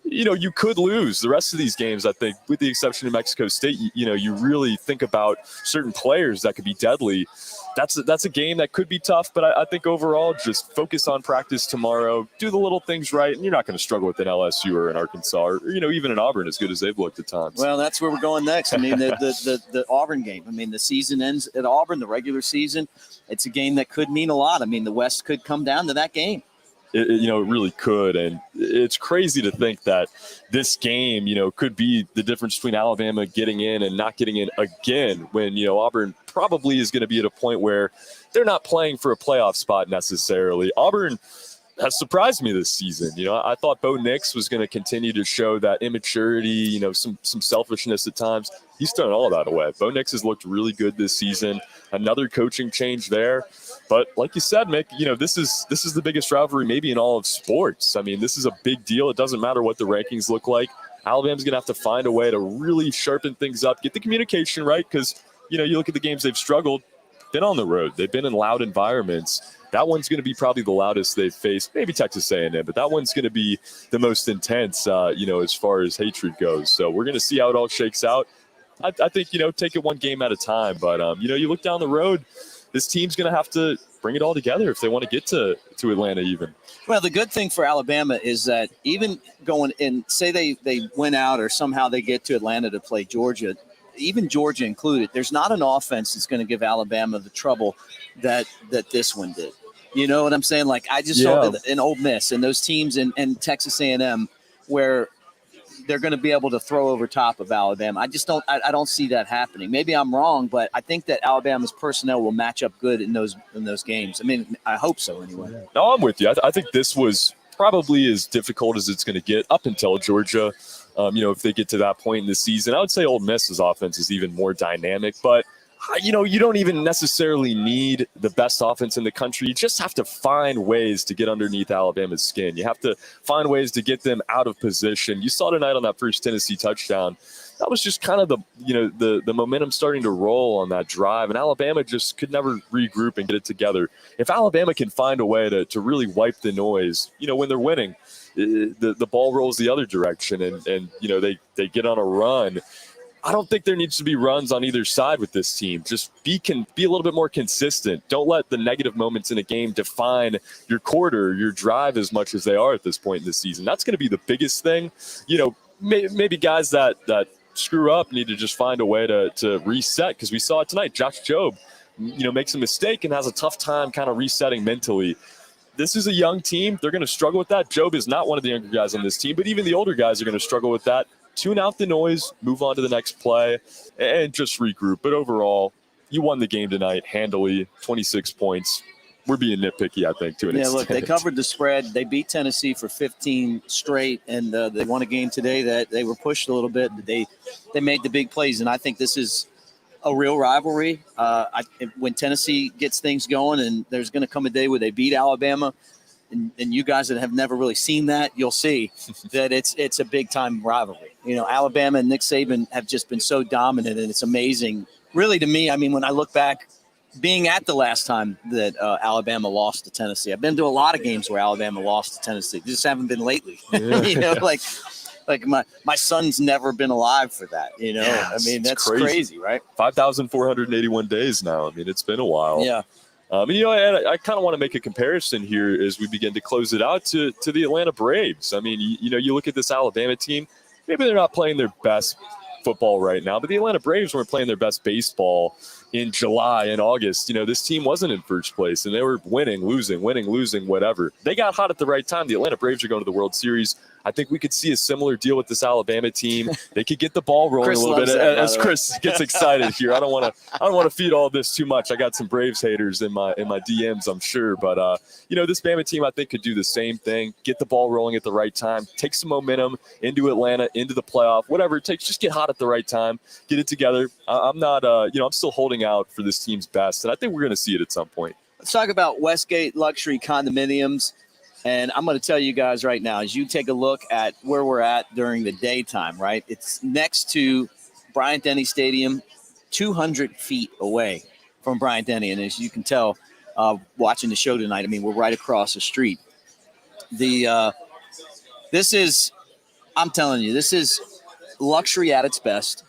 B: you could lose. The rest of these games, I think, with the exception of Mexico State, you really think about certain players that could be deadly. That's a game that could be tough, but I think overall just focus on practice tomorrow, do the little things right, and you're not going to struggle with an LSU or an Arkansas or, even an Auburn as good as they've looked at times.
A: Well, that's where we're going next. The Auburn game. The season ends at Auburn, the regular season. It's a game that could mean a lot. The West could come down to that game.
B: It really could. And it's crazy to think that this game, could be the difference between Alabama getting in and not getting in again when, Auburn probably is going to be at a point where they're not playing for a playoff spot necessarily. Auburn has surprised me this season. I thought Bo Nix was going to continue to show that immaturity, some selfishness at times. He's thrown all of that away. Bo Nix has looked really good this season. Another coaching change there. But like you said, Mick, this is the biggest rivalry maybe in all of sports. This is a big deal. It doesn't matter what the rankings look like. Alabama's going to have to find a way to really sharpen things up, get the communication right, because, you look at the games they've struggled, been on the road. They've been in loud environments. That one's going to be probably the loudest they've faced, maybe Texas A&M, but that one's going to be the most intense, as far as hatred goes. So we're going to see how it all shakes out. I think, take it one game at a time. But, you look down the road, this team's going to have to bring it all together if they want to get to Atlanta even.
A: Well, the good thing for Alabama is that even going in, say they win out or somehow they get to Atlanta to play Georgia, even Georgia included, there's not an offense that's going to give Alabama the trouble that this one did. You know what I'm saying? Like I just saw in Ole Miss and those teams and Texas A&M where they're going to be able to throw over top of Alabama. I just don't. I don't see that happening. Maybe I'm wrong, but I think that Alabama's personnel will match up good in those games. I mean, I hope so anyway.
B: No, I'm with you. I think this was probably as difficult as it's going to get up until Georgia. If they get to that point in the season, I would say Ole Miss's offense is even more dynamic, but you don't even necessarily need the best offense in the country. You just have to find ways to get underneath Alabama's skin. You have to find ways to get them out of position. You saw tonight on that first Tennessee touchdown. That was just kind of the momentum starting to roll on that drive, and Alabama just could never regroup and get it together. If Alabama can find a way to really wipe the noise, when they're winning, the ball rolls the other direction, and they get on a run. I don't think there needs to be runs on either side with this team. Just be a little bit more consistent. Don't let the negative moments in a game define your quarter, your drive as much as they are at this point in the season. That's going to be the biggest thing. Maybe guys that screw up need to just find a way to reset, because we saw it tonight. Josh Jobe, makes a mistake and has a tough time kind of resetting mentally. This is a young team. They're going to struggle with that. Jobe is not one of the younger guys on this team, but even the older guys are going to struggle with that. Tune out the noise, move on to the next play, and just regroup. But overall, you won the game tonight handily, 26 points. We're being nitpicky, I think, to an extent.
A: Look, they covered the spread. They beat Tennessee for 15 straight, and they won a game today that they were pushed a little bit. They made the big plays, and I think this is a real rivalry. When Tennessee gets things going, and there's going to come a day where they beat Alabama, and you guys that have never really seen that, you'll see that it's a big-time rivalry. Alabama and Nick Saban have just been so dominant, and it's amazing. Really, to me, I mean, when I look back, being at the last time that Alabama lost to Tennessee, I've been to a lot of games where Alabama lost to Tennessee. They just haven't been lately.
B: Yeah.
A: Like my son's never been alive for that. I mean, that's crazy, right?
B: 5,481 days now. I mean, it's been a while.
A: Yeah.
B: I kind of want to make a comparison here as we begin to close it out to the Atlanta Braves. I mean, you look at this Alabama team, maybe they're not playing their best football right now, but the Atlanta Braves weren't playing their best baseball in July and August. This team wasn't in first place, and they were winning, losing, whatever. They got hot at the right time. The Atlanta Braves are going to the World Series. I think we could see a similar deal with this Alabama team. They could get the ball rolling a little bit as Chris gets excited here. I don't want to feed all this too much. I got some Braves haters in my DMs, I'm sure. But this Bama team I think could do the same thing. Get the ball rolling at the right time. Take some momentum into Atlanta, into the playoff, whatever it takes. Just get hot at the right time. Get it together. I'm not. I'm still holding out for this team's best, and I think we're going to see it at some point.
A: Let's talk about Westgate Luxury Condominiums. And I'm going to tell you guys right now, as you take a look at where we're at during the daytime, right? It's next to Bryant-Denny Stadium, 200 feet away from Bryant-Denny. And as you can tell, watching the show tonight, I mean, we're right across the street. I'm telling you, this is luxury at its best.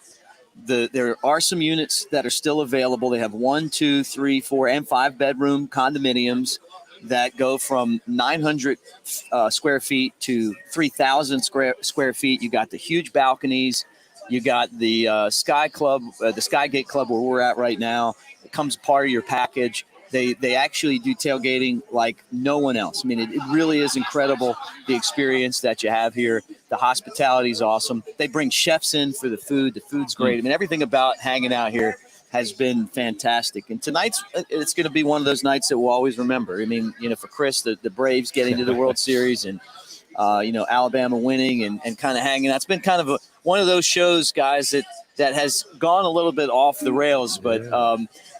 A: There are some units that are still available. They have 1, 2, 3, 4, and 5 bedroom condominiums that go from 900 square feet to 3,000 square feet. You got the huge balconies. You got the Sky Club, the Skygate Club where we're at right now. It comes part of your package. They actually do tailgating like no one else. I mean, it really is incredible, the experience that you have here. The hospitality is awesome. They bring chefs in for the food. The food's great. I mean, everything about hanging out here has been fantastic. And tonight's, it's going to be one of those nights that we'll always remember. I mean, for Chris, the Braves getting to the World Series and, Alabama winning and kind of hanging out. It's been kind of one of those shows, guys, that has gone a little bit off the rails. But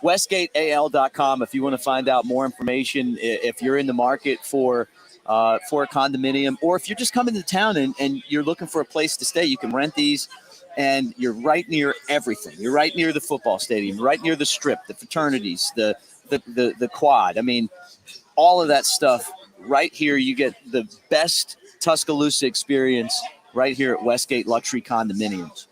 A: WestgateAL.com, if you want to find out more information, if you're in the market for a condominium, or if you're just coming to town and you're looking for a place to stay, you can rent these. And you're right near everything. You're right near the football stadium, right near the strip, the fraternities, the quad. I mean, all of that stuff right here. You get the best Tuscaloosa experience right here at Westgate Luxury Condominiums.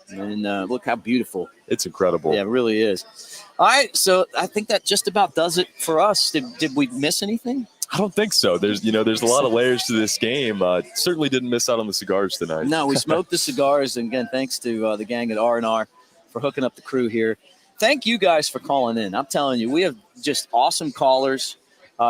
A: And look how beautiful.
B: It's incredible.
A: Yeah, it really is. All right, so I think that just about does it for us. Did we miss anything?
B: I don't think so. There's a lot of layers to this game. Certainly didn't miss out on the cigars tonight.
A: No, we smoked the cigars. And again, thanks to the gang at R&R for hooking up the crew here. Thank you guys for calling in. I'm telling you, we have just awesome callers.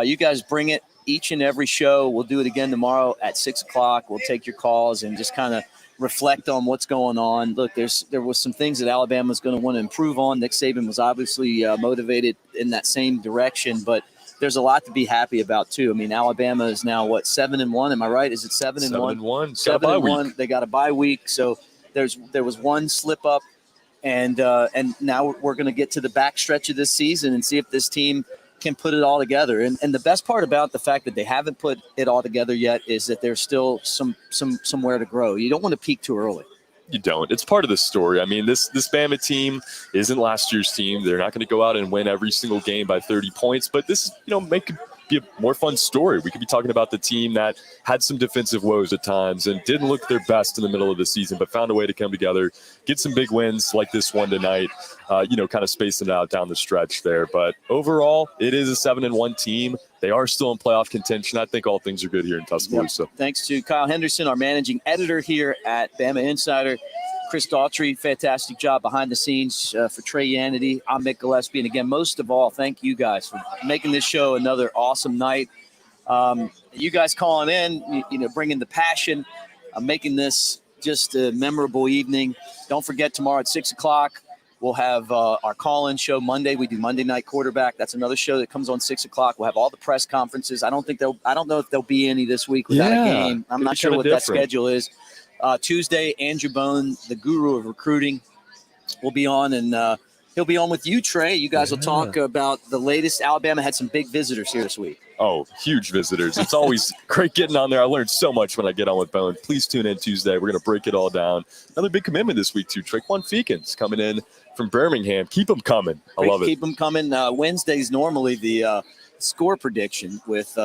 A: You guys bring it each and every show. We'll do it again tomorrow at 6 o'clock. We'll take your calls and just kind of reflect on what's going on. Look, there was some things that Alabama's going to want to improve on. Nick Saban was obviously motivated in that same direction, but there's a lot to be happy about too. I mean, Alabama is now 7-1? Am I right? Is it 7-1?
B: 7-1.
A: 7-1. They got a bye week, so there was one slip up, and now we're going to get to the back stretch of this season and see if this team can put it all together. And the best part about the fact that they haven't put it all together yet is that there's still somewhere to grow. You don't want to peak too early.
B: You don't. It's part of the story. I mean, this Bama team isn't last year's team. They're not going to go out and win every single game by 30 points, but this, make be a more fun story. We could be talking about the team that had some defensive woes at times and didn't look their best in the middle of the season, but found a way to come together, get some big wins like this one tonight, kind of spacing it out down the stretch there. But overall, it is a 7-1 team. They are still in playoff contention. I think all things are good here in Tuscaloosa.
A: Yep. Thanks to Kyle Henderson, our managing editor here at Bama Insider. Chris Daughtry, fantastic job behind the scenes for Trey Yanity. I'm Mick Gillispie. And again, most of all, thank you guys for making this show another awesome night. You guys calling in, bringing the passion, making this just a memorable evening. Don't forget, tomorrow at 6 o'clock, we'll have our call-in show Monday. We do Monday Night Quarterback. That's another show that comes on 6 o'clock. We'll have all the press conferences. I don't know if there'll be any this week without a game. I'm not sure what that schedule is. Tuesday, Andrew Bone, the guru of recruiting, will be on, and he'll be on with you, Trey. You guys will talk about the latest. Alabama had some big visitors here this week.
B: Oh, huge visitors. It's always great getting on there. I learned so much when I get on with Bone. Please tune in Tuesday. We're going to break it all down. Another big commitment this week, too. Traquan Feekins coming in from Birmingham. Keep them coming. I love it.
A: Keep them coming. Wednesday's normally the score prediction with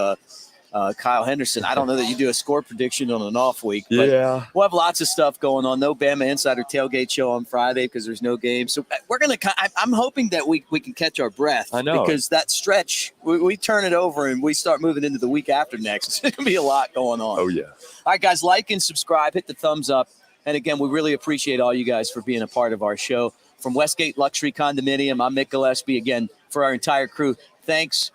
A: Kyle Henderson. I don't know that you do a score prediction on an off week, but we'll have lots of stuff going on. No Bama Insider tailgate show on Friday because there's no game. So we're going to – I'm hoping that we can catch our breath.
B: I know.
A: Because that stretch, we turn it over and we start moving into the week after next. It's going to be a lot going on.
B: Oh, yeah.
A: All right, guys, like and subscribe. Hit the thumbs up. And, again, we really appreciate all you guys for being a part of our show. From Westgate Luxury Condominium, I'm Mick Gillispie. Again, for our entire crew, thanks